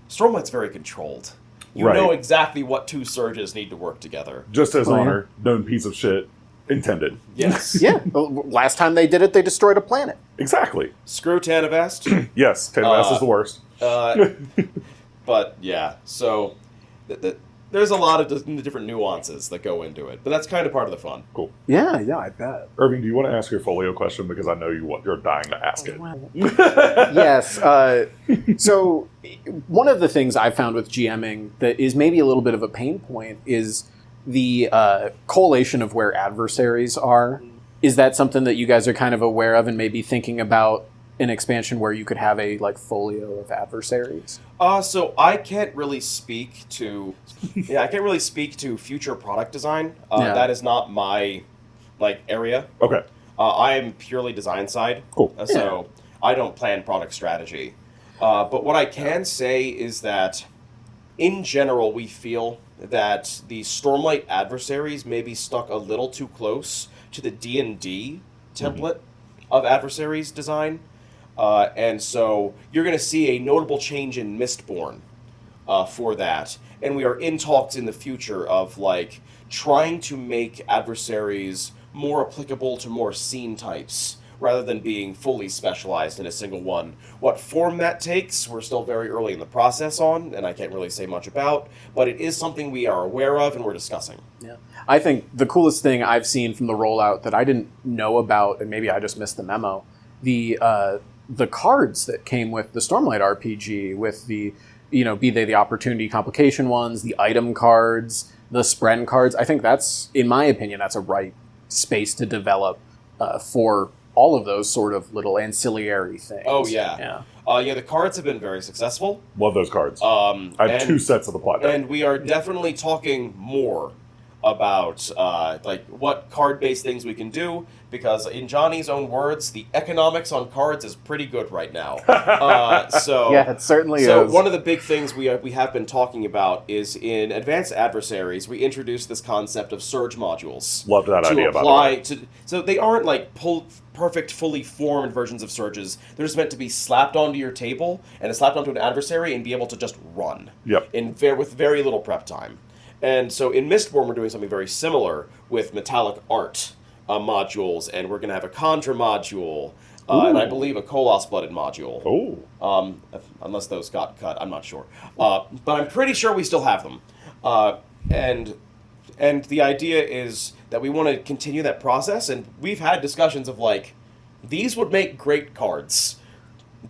S2: Stormlight's very controlled. You know exactly what 2 surges need to work together.
S1: Just as Honor, known piece of shit, intended.
S2: Yes.
S3: Yeah. Well, last time they did it, they destroyed a planet.
S1: Exactly.
S2: Screw Tanavast.
S1: Yes, Tanavast is the worst.
S2: But yeah, so there's a lot of different nuances that go into it, but that's kind of part of the fun.
S1: Cool.
S3: Yeah, I bet.
S1: Irving, do you want to ask your folio question? Because I know you're dying to ask it.
S3: Yes. So one of the things I found with GMing that is maybe a little bit of a pain point is the collation of where adversaries are. Is that something that you guys are kind of aware of and maybe thinking about an expansion where you could have a like folio of adversaries?
S2: So I can't really speak to future product design. That is not my like area.
S1: Okay.
S2: I am purely design side.
S1: Cool.
S2: So I don't plan product strategy. But what I can say is that in general we feel that the Stormlight adversaries may be stuck a little too close to the D&D template of adversaries design. And so you're going to see a notable change in Mistborn for that. And we are in talks in the future of like trying to make adversaries more applicable to more scene types rather than being fully specialized in a single one. What form that takes, we're still very early in the process on, and I can't really say much about, but it is something we are aware of and we're discussing.
S3: Yeah. I think the coolest thing I've seen from the rollout that I didn't know about, and maybe I just missed the memo, the cards that came with the Stormlight RPG, with the, be they the opportunity complication ones, the item cards, the spren cards. I think that's, in my opinion, that's a right space to develop for all of those sort of little ancillary things.
S2: Oh, yeah. The cards have been very successful.
S1: Love those cards. I have 2 sets of the plot deck.
S2: And we are definitely talking more about like what card-based things we can do, because in Johnny's own words, the economics on cards is pretty good right now. So
S3: yeah, it certainly
S2: so
S3: is.
S2: one of the big things we have been talking about is in Advanced Adversaries, we introduced this concept of surge modules.
S1: Loved that
S2: to
S1: idea,
S2: apply
S1: by the way.
S2: so they aren't like perfect, fully formed versions of surges. They're just meant to be slapped onto your table and slapped onto an adversary and be able to just run.
S1: Yep.
S2: With very little prep time. And so in Mistborn, we're doing something very similar with metallic art modules, and we're going to have a Conjure module, and I believe a Kolos-blooded module.
S1: Oh.
S2: Unless those got cut, I'm not sure. But I'm pretty sure we still have them. And the idea is that we want to continue that process, and we've had discussions of, like, these would make great cards,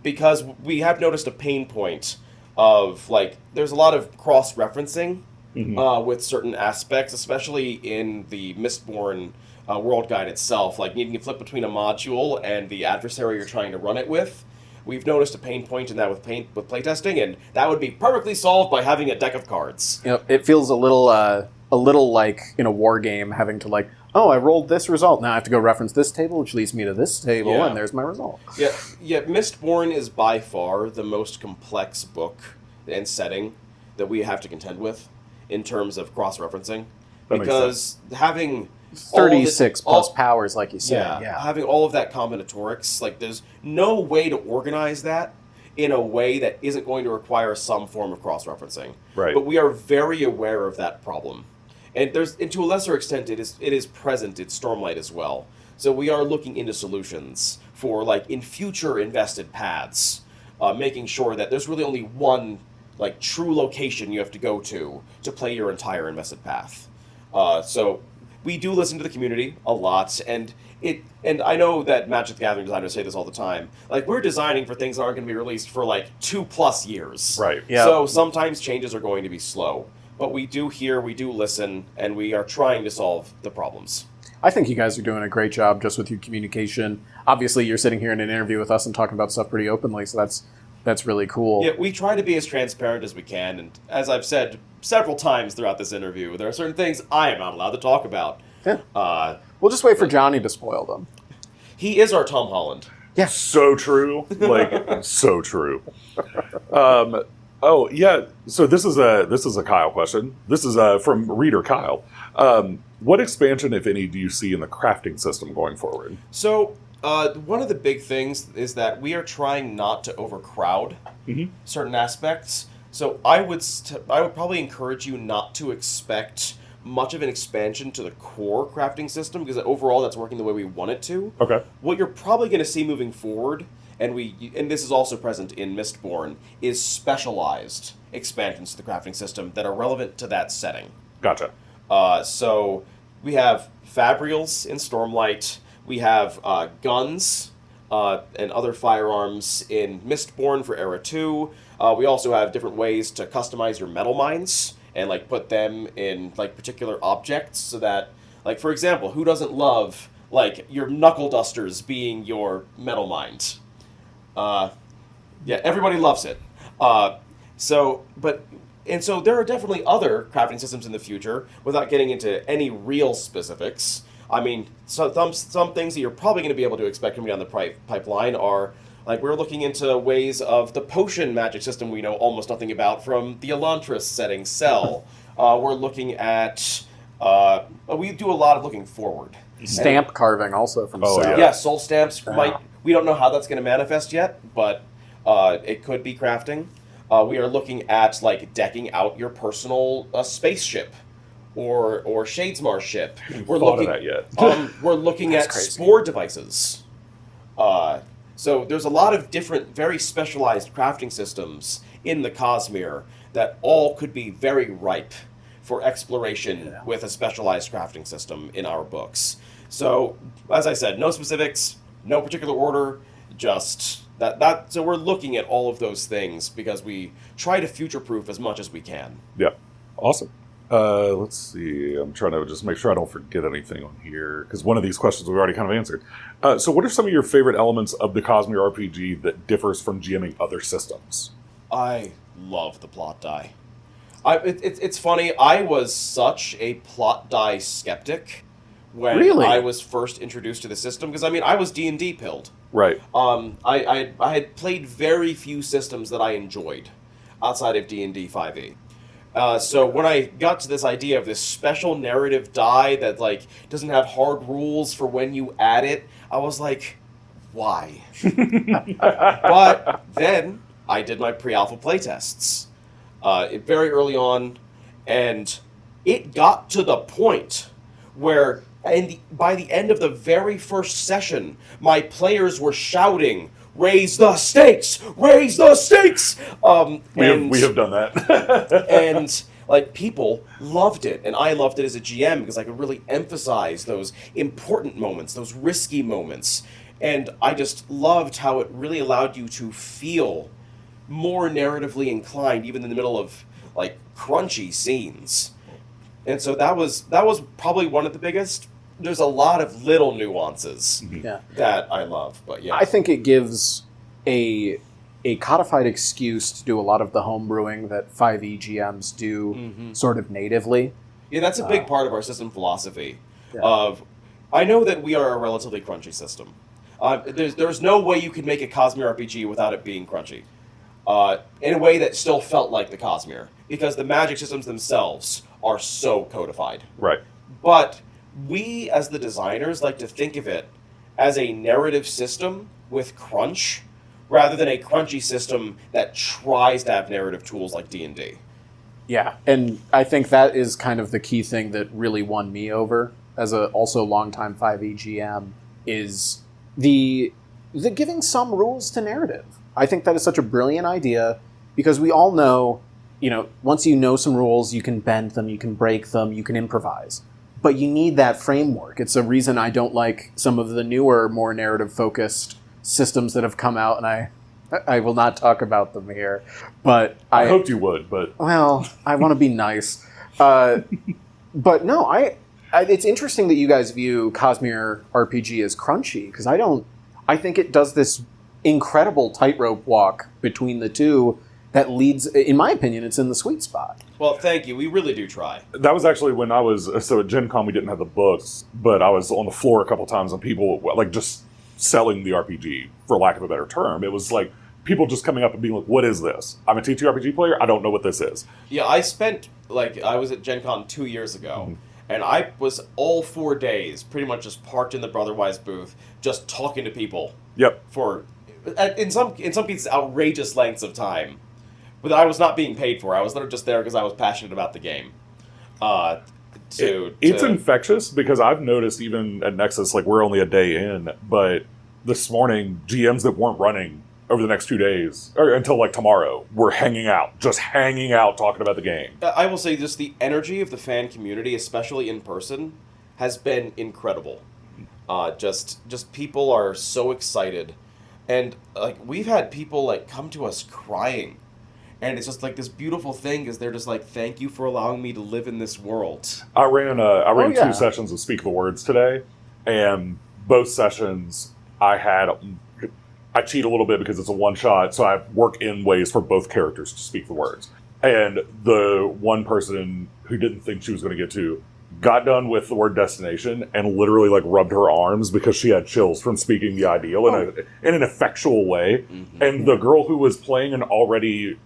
S2: because we have noticed a pain point of, like, there's a lot of cross-referencing with certain aspects, especially in the Mistborn world guide itself, like needing to flip between a module and the adversary you're trying to run it with. We've noticed a pain point in that with playtesting, and that would be perfectly solved by having a deck of cards.
S3: You know, it feels a little like in a war game having to like, oh, I rolled this result. Now I have to go reference this table, which leads me to this table, and there's my result.
S2: Yeah. Mistborn is by far the most complex book and setting that we have to contend with in terms of cross-referencing, because having
S3: 36 plus powers, like you said. Yeah.
S2: Having all of that combinatorics, like there's no way to organize that in a way that isn't going to require some form of cross-referencing.
S1: Right.
S2: But we are very aware of that problem. And to a lesser extent, it is present in Stormlight as well. So we are looking into solutions for, like, in future invested paths, making sure that there's really only one, like, true location you have to go to play your entire invested path. So we do listen to the community a lot, and I know that Magic the Gathering designers say this all the time. Like, we're designing for things that aren't going to be released for, like, 2+ years.
S1: Right.
S3: Yeah.
S2: So sometimes changes are going to be slow. But we do hear, we do listen, and we are trying to solve the problems.
S3: I think you guys are doing a great job just with your communication. Obviously, you're sitting here in an interview with us and talking about stuff pretty openly, so that's really cool.
S2: Yeah, we try to be as transparent as we can, and as I've said several times throughout this interview, there are certain things I am not allowed to talk about.
S3: Yeah. We'll just wait for Johnny to spoil them.
S2: He is our Tom Holland.
S3: Yeah.
S1: So true. Like, so true. Oh, yeah. So this is a Kyle question. This is from reader Kyle. What expansion, if any, do you see in the crafting system going forward?
S2: So one of the big things is that we are trying not to overcrowd certain aspects. So I would probably encourage you not to expect much of an expansion to the core crafting system, because overall that's working the way we want it to.
S1: Okay.
S2: What you're probably going to see moving forward, and this is also present in Mistborn, is specialized expansions to the crafting system that are relevant to that setting.
S1: Gotcha.
S2: So we have Fabrials in Stormlight. We have guns and other firearms in Mistborn for Era 2. We also have different ways to customize your metal mines and, like, put them in, like, particular objects, so that, like, for example, who doesn't love, like, your knuckle dusters being your metal mines? Yeah, everybody loves it. So there are definitely other crafting systems in the future, without getting into any real specifics. I mean, some things that you're probably going to be able to expect coming down the pipeline are, like, we're looking into ways of the potion magic system we know almost nothing about from the Elantris setting, Cell. We're looking at... we do a lot of looking forward.
S3: Stamp carving also from Cell.
S2: Yeah, soul stamps we don't know how that's going to manifest yet, but it could be crafting. We are looking at, like, decking out your personal spaceship or Shadesmar ship. We're
S1: thought of that yet.
S2: We're looking at
S3: crazy.
S2: spore devices. So there's a lot of different, very specialized crafting systems in the Cosmere that all could be very ripe for exploration with a specialized crafting system in our books. So, as I said, no specifics, no particular order, just that. So we're looking at all of those things because we try to future-proof as much as we can.
S1: Yeah. Awesome. Let's see. I'm trying to just make sure I don't forget anything on here, because one of these questions we've already kind of answered. So what are some of your favorite elements of the Cosmere RPG that differs from GMing other systems?
S2: I love the plot die. It's funny. I was such a plot die skeptic when
S3: Really?
S2: I was first introduced to the system, because I mean I was D&D pilled.
S1: Right.
S2: I had played very few systems that I enjoyed outside of D&D 5e. So when I got to this idea of this special narrative die that like doesn't have hard rules for when you add it, I was like, why? But then I did my pre-alpha playtests very early on, and it got to the point where by the end of the very first session, my players were shouting, "Raise the stakes! Raise the stakes!"
S1: We have done that.
S2: And like people loved it, and I loved it as a GM because I could really emphasize those important moments, those risky moments, and I just loved how it really allowed you to feel more narratively inclined, even in the middle of like crunchy scenes. And so that was probably one of the biggest. There's a lot of little nuances that I love, but yeah,
S3: I think it gives a codified excuse to do a lot of the homebrewing that 5e GMs do sort of natively.
S2: Yeah, that's a big part of our system philosophy.
S3: Yeah.
S2: I know that we are a relatively crunchy system. There's no way you could make a Cosmere RPG without it being crunchy. In a way that still felt like the Cosmere, because the magic systems themselves are so codified.
S1: Right.
S2: But we, as the designers, like to think of it as a narrative system with crunch, rather than a crunchy system that tries to have narrative tools like D&D.
S3: Yeah, and I think that is kind of the key thing that really won me over as a also longtime 5e GM is the giving some rules to narrative. I think that is such a brilliant idea because we all know, once you know some rules, you can bend them, you can break them, you can improvise. But you need that framework. It's a reason I don't like some of the newer, more narrative-focused systems that have come out, and I will not talk about them here. But
S1: I hoped you would, but...
S3: Well, I want to be nice. But no, it's interesting that you guys view Cosmere RPG as crunchy, because I think it does this incredible tightrope walk between the two that leads, in my opinion, it's in the sweet spot.
S2: Well, thank you. We really do try.
S1: That was actually when I was... So at Gen Con, we didn't have the books, but I was on the floor a couple times and people, like, just selling the RPG, for lack of a better term. It was like people just coming up and being like, what is this? I'm a TTRPG player. I don't know what this is.
S2: Yeah, I was at Gen Con 2 years ago, and I was all 4 days pretty much just parked in the Brotherwise booth, just talking to people.
S1: Yep.
S2: For, in some cases, outrageous lengths of time. But I was not being paid for. I was literally just there because I was passionate about the game.
S1: It's infectious because I've noticed even at Nexus, like we're only a day in, but this morning, GMs that weren't running over the next 2 days, or until like tomorrow, were hanging out, talking about the game.
S2: I will say just the energy of the fan community, especially in person, has been incredible. Just people are so excited. And like we've had people like come to us crying. And it's just like this beautiful thing because they're just like, thank you for allowing me to live in this world.
S1: I ran 2 sessions of Speak the Words today, and both sessions I cheat a little bit because it's a one-shot, so I work in ways for both characters to speak the words. And the one person who didn't think she was going to get to got done with the word destination and literally like rubbed her arms because she had chills from speaking the ideal in an effectual way. Mm-hmm. And the girl who was playing an already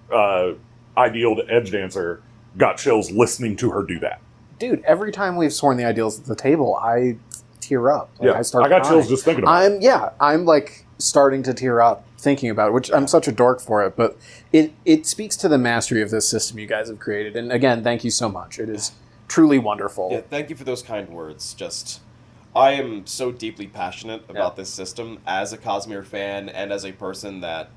S1: idealed edge dancer got chills listening to her do that.
S3: Dude, every time we've sworn the ideals at the table, I tear up. Like,
S1: I got chills just thinking about it.
S3: I'm like starting to tear up thinking about it, which I'm such a dork for it, but it speaks to the mastery of this system you guys have created. And again, thank you so much. It is truly wonderful.
S2: Yeah, thank you for those kind words. I am so deeply passionate about this system as a Cosmere fan and as a person that,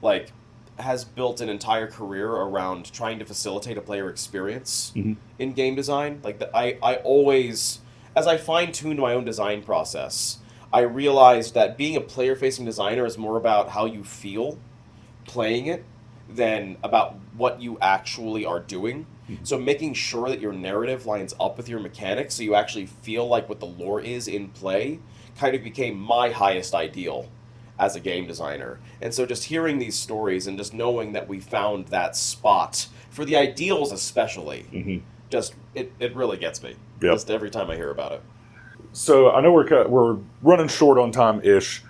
S2: like, has built an entire career around trying to facilitate a player experience in game design. Like, I always, as I fine-tuned my own design process, I realized that being a player-facing designer is more about how you feel playing it than about what you actually are doing. So making sure that your narrative lines up with your mechanics so you actually feel like what the lore is in play kind of became my highest ideal as a game designer. And so just hearing these stories and just knowing that we found that spot, for the ideals especially, just, it really gets me.
S1: Yep.
S2: Just every time I hear about it.
S1: So I know we're running short on time-ish.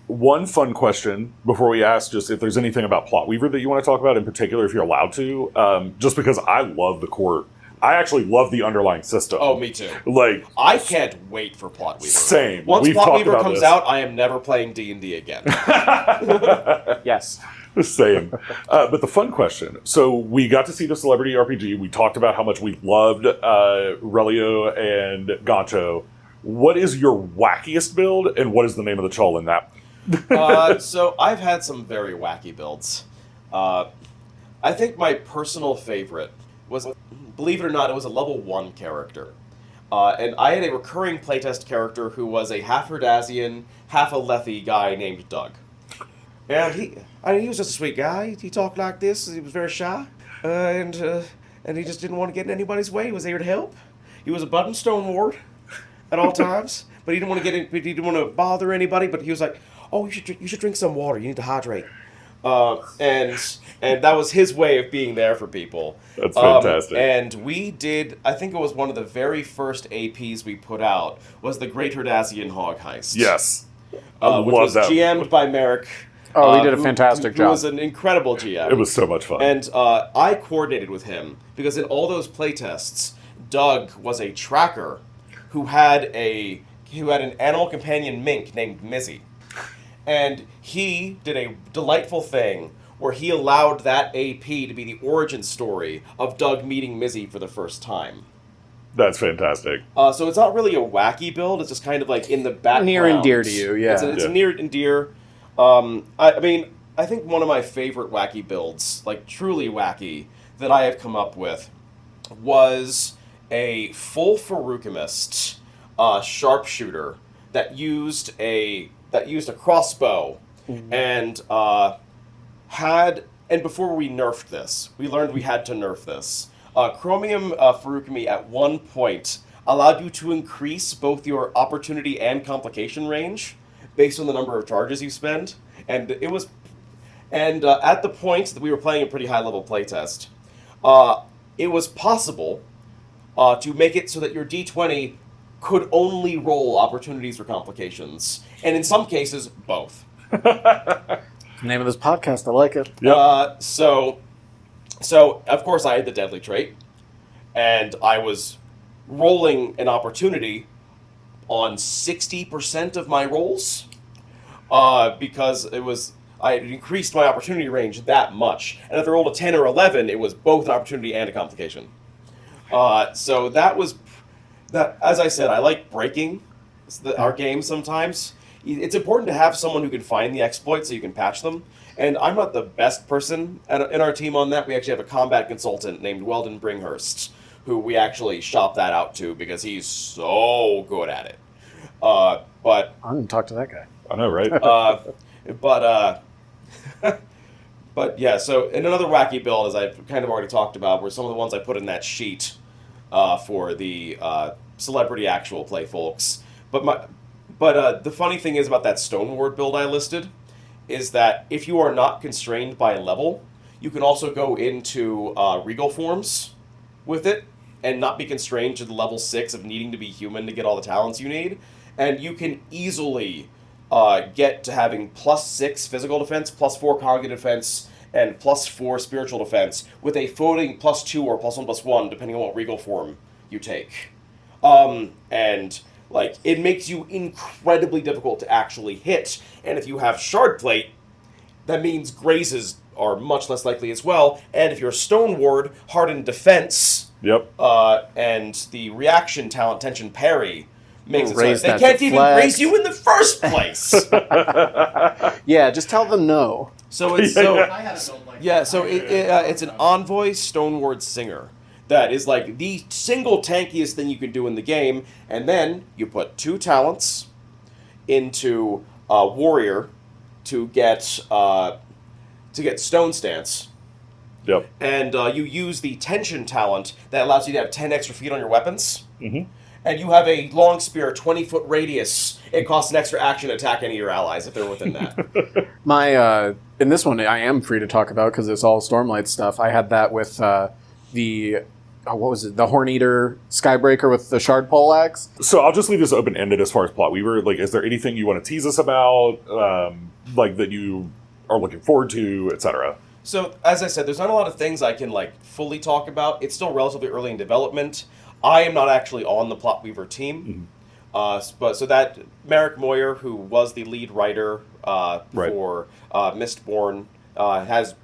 S1: One fun question before we ask, just if there's anything about Plotweaver that you want to talk about in particular, if you're allowed to, just because I love the core. I actually love the underlying system.
S2: Oh, me too.
S1: Like,
S2: I can't wait for Plotweaver.
S1: Same.
S2: Once
S1: We've talked
S2: Plotweaver
S1: about
S2: comes
S1: this.
S2: out, I am never playing D&D again.
S3: Yes.
S1: Same. But the fun question. So we got to see the Celebrity RPG. We talked about how much we loved Relio and Gancho. What is your wackiest build, and what is the name of the chul in that?
S2: So I've had some very wacky builds. I think my personal favorite was, believe it or not, it was a level 1 character. And I had a recurring playtest character who was a half Herdazian, half a Lethe guy named Doug. And he was just a sweet guy. He talked like this. He was very shy. And he just didn't want to get in anybody's way. He was there to help. He was a budding stone ward at all times. But he didn't want to he didn't want to bother anybody. But he was like, "Oh, you should drink some water. You need to hydrate." And that was his way of being there for people.
S1: That's fantastic.
S2: And we did, I think it was one of the very first APs we put out, was the Great Herdazian Hog Heist.
S1: Yes.
S2: Which was GM'd by Merrick.
S3: Oh, he did a fantastic job.
S2: Who was an incredible GM.
S1: It was so much fun.
S2: And I coordinated with him, because in all those playtests, Doug was a tracker who had an animal companion mink named Mizzy. And he did a delightful thing where he allowed that AP to be the origin story of Doug meeting Mizzy for the first time.
S1: That's fantastic.
S2: So it's not really a wacky build, it's just kind of like in the background.
S3: Near and dear to you, yeah.
S2: It's near and dear. I mean, I think one of my favorite wacky builds, like truly wacky, that I have come up with was a full Feruchemist sharpshooter that used a crossbow and before we nerfed this, we learned we had to nerf this. Chromium Feruchemy at one point allowed you to increase both your opportunity and complication range based on the number of charges you spend, and at the point that we were playing a pretty high level playtest, it was possible to make it so that your D20 could only roll opportunities or complications, and in some cases, both.
S3: Name of this podcast, I like it.
S1: Yep.
S2: So of course I had the deadly trait, and I was rolling an opportunity on 60% of my rolls, because I had increased my opportunity range that much, and if I rolled a 10 or 11, it was both an opportunity and a complication. So that was... That, as I said, I like breaking our games sometimes. It's important to have someone who can find the exploits so you can patch them. And I'm not the best person in our team on that. We actually have a combat consultant named Weldon Bringhurst, who we actually shop that out to because he's so good at it. But
S3: I'm going to talk to that guy.
S1: I know, right?
S2: But yeah, so and another wacky build, as I've kind of already talked about, were some of the ones I put in that sheet for the celebrity actual play folks. But the funny thing is about that Stoneward build I listed is that if you are not constrained by level, you can also go into regal forms with it and not be constrained to the level 6 of needing to be human to get all the talents you need. And you can easily get to having +6 physical defense, +4 cognitive defense, and +4 spiritual defense with a floating +2 or +1/+1, depending on what regal form you take. And like it makes you incredibly difficult to actually hit. And if you have shard plate, that means grazes are much less likely as well. And if you're a stone ward, hardened defense,
S1: Yep.
S2: And the reaction talent tension parry makes it so
S3: Raise
S2: they
S3: that
S2: can't even
S3: deflect.
S2: graze you in the first place.
S3: Yeah, just tell them no.
S2: So it's it's an envoy Stoneward Singer that is like the single tankiest thing you can do in the game, and then you put 2 talents into Warrior to get Stone Stance.
S1: Yep.
S2: And you use the tension talent that allows you to have 10 extra feet on your weapons.
S1: Mm-hmm.
S2: and you have a long spear, 20-foot radius, it costs an extra action to attack any of your allies if they're within that.
S3: My in this one, I am free to talk about because it's all Stormlight stuff. I had that with what was it? The Horn-Eater Skybreaker with the Shard Poleaxe.
S1: So I'll just leave this open-ended as far as Plot Weaver. Like, is there anything you want to tease us about, like, that you are looking forward to, etc.?
S2: So, as I said, there's not a lot of things I can, like, fully talk about. It's still relatively early in development. I am not actually on the Plot Weaver team. So that Merrick Moyer, who was the lead writer for Mistborn, has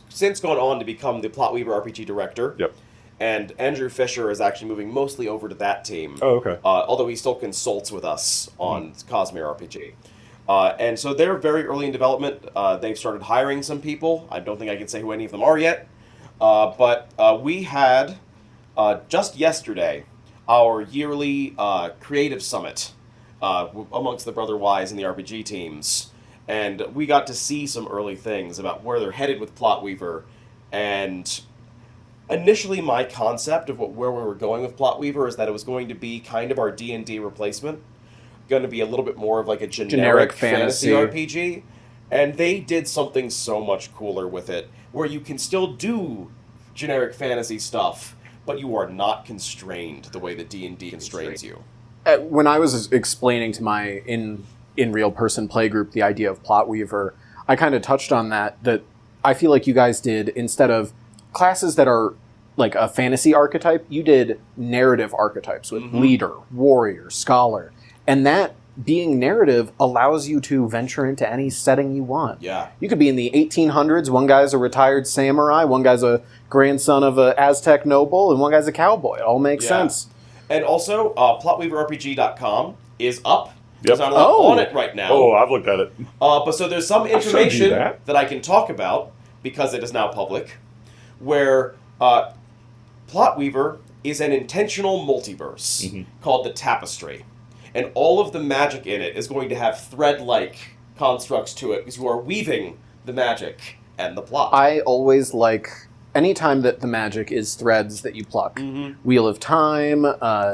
S2: since gone on to become the Plot Weaver RPG director.
S1: Yep.
S2: And Andrew Fisher is actually moving mostly over to that team.
S1: Oh, okay.
S2: Although he still consults with us on CosmereRPG. And so they're very early in development. They've started hiring some people. I don't think I can say who any of them are yet. But we had, just yesterday, our yearly creative summit amongst the Brotherwise and the RPG teams. And we got to see some early things about where they're headed with Plot Weaver. And initially, my concept of where we were going with Plot Weaver is that it was going to be kind of our D&D replacement. Going to be a little bit more of like a generic fantasy RPG. And they did something so much cooler with it, where you can still do generic fantasy stuff, but you are not constrained the way that D&D constrains you.
S3: When I was explaining to my in real person playgroup the idea of Plot Weaver, I kind of touched on that I feel like you guys did, instead of classes that are like a fantasy archetype, you did narrative archetypes with leader, warrior, scholar. And that being narrative allows you to venture into any setting you want.
S2: Yeah.
S3: You could be in the 1800s, one guy's a retired samurai, one guy's a grandson of an Aztec noble, and one guy's a cowboy. It all makes sense.
S2: And also, plotweaverrpg.com is up.
S1: Yep.
S2: There's not a lot on it right now.
S1: Oh, I've looked at it.
S2: But so there's some information
S1: that
S2: I can talk about, because it is now public, where Plot Weaver is an intentional multiverse called the Tapestry. And all of the magic in it is going to have thread-like constructs to it, because you are weaving the magic and the plot.
S3: I always like anytime that the magic is threads that you pluck. Wheel of Time,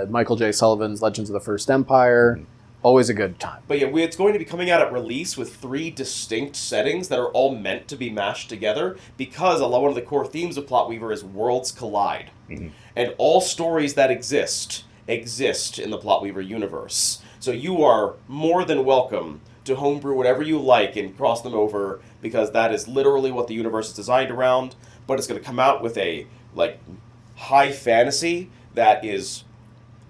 S3: Michael J. Sullivan's Legends of the First Empire. Always a good time.
S2: But yeah, it's going to be coming out at release with 3 distinct settings that are all meant to be mashed together, because one of the core themes of Plot Weaver is worlds collide. And all stories that exist in the Plot Weaver universe. So you are more than welcome to homebrew whatever you like and cross them over, because that is literally what the universe is designed around. But it's going to come out with a high fantasy that is...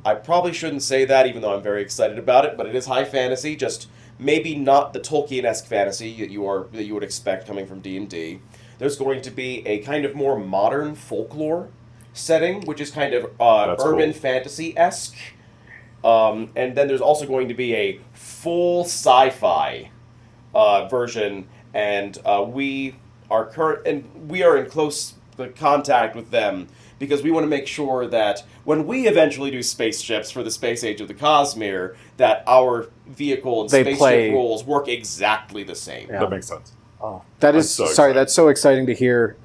S2: I probably shouldn't say that, even though I'm very excited about it, but it is high fantasy, just maybe not the Tolkien-esque fantasy that you would expect coming from D&D. There's going to be a kind of more modern folklore setting, which is kind of urban fantasy-esque. And then there's also going to be a full sci-fi version, and we are in close contact with them, because we want to make sure that when we eventually do spaceships for the space age of the Cosmere, that our vehicle and spaceship rules work exactly the same.
S1: Yeah. That makes sense.
S3: Oh, that's so exciting to hear.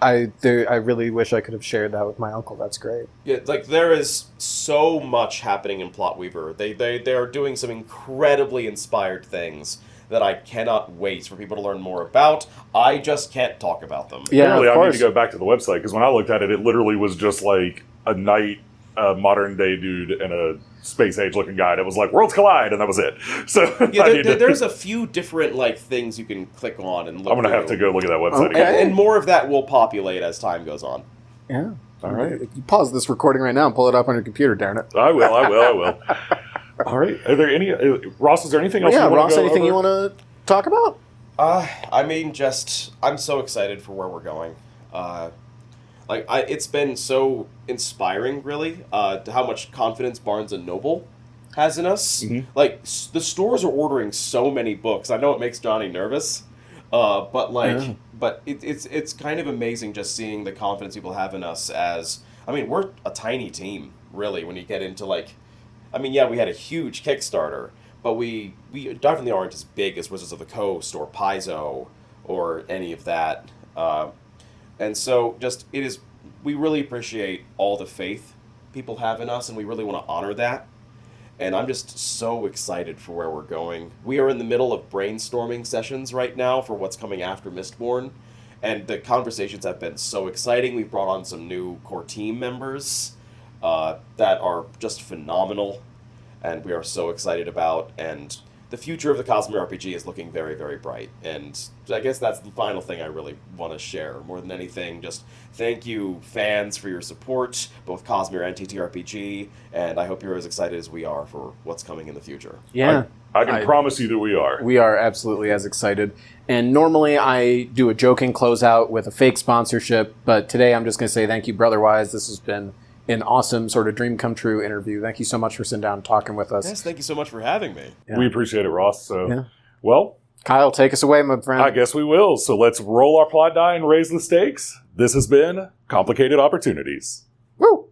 S3: I really wish I could have shared that with my uncle. That's great.
S2: Yeah, there is so much happening in Plot Weaver. They are doing some incredibly inspired things that I cannot wait for people to learn more about. I just can't talk about them.
S3: Yeah,
S1: Apparently,
S3: of course.
S1: I need to go back to the website, because when I looked at it, it literally was just like a knight, a modern day dude, and a space age looking guy. And it was like Worlds Collide, and that was it. So
S2: yeah, there's a few different things you can click on and look.
S1: I'm gonna have to go look at that website again.
S2: And more of that will populate as time goes on.
S3: Yeah.
S1: All right.
S3: You pause this recording right now and pull it up on your computer, darn it.
S1: I will. All right. Are there any Ross? Is there anything else?
S3: Ross, anything you want to talk about?
S2: I'm so excited for where we're going. It's been so inspiring, really, how much confidence Barnes & Noble has in us. The stores are ordering so many books. I know it makes Johnny nervous, but it's kind of amazing just seeing the confidence people have in us we're a tiny team, really, when you get into, we had a huge Kickstarter, but we definitely aren't as big as Wizards of the Coast or Paizo or any of that. And so we really appreciate all the faith people have in us, and we really want to honor that. And I'm just so excited for where we're going. We are in the middle of brainstorming sessions right now for what's coming after Mistborn, and the conversations have been so exciting. We've brought on some new core team members that are just phenomenal, and we are so excited about. And the future of the CosmereRPG is looking very, very bright. And I guess that's the final thing I really want to share. More than anything, just thank you, fans, for your support, both Cosmere and TTRPG, and I hope you're as excited as we are for what's coming in the future.
S3: Yeah.
S1: I can promise you that we are.
S3: We are absolutely as excited. And normally I do a joking closeout with a fake sponsorship, but today I'm just going to say thank you, Brotherwise. This has been an awesome sort of dream come true interview. Thank you so much for sitting down and talking with us.
S2: Yes, thank you so much for having me.
S1: Yeah. We appreciate it, Ross. So, well,
S3: Kyle, take us away, my friend.
S1: I guess we will. So let's roll our plot die and raise the stakes. This has been Complicated Opportunities.
S3: Woo!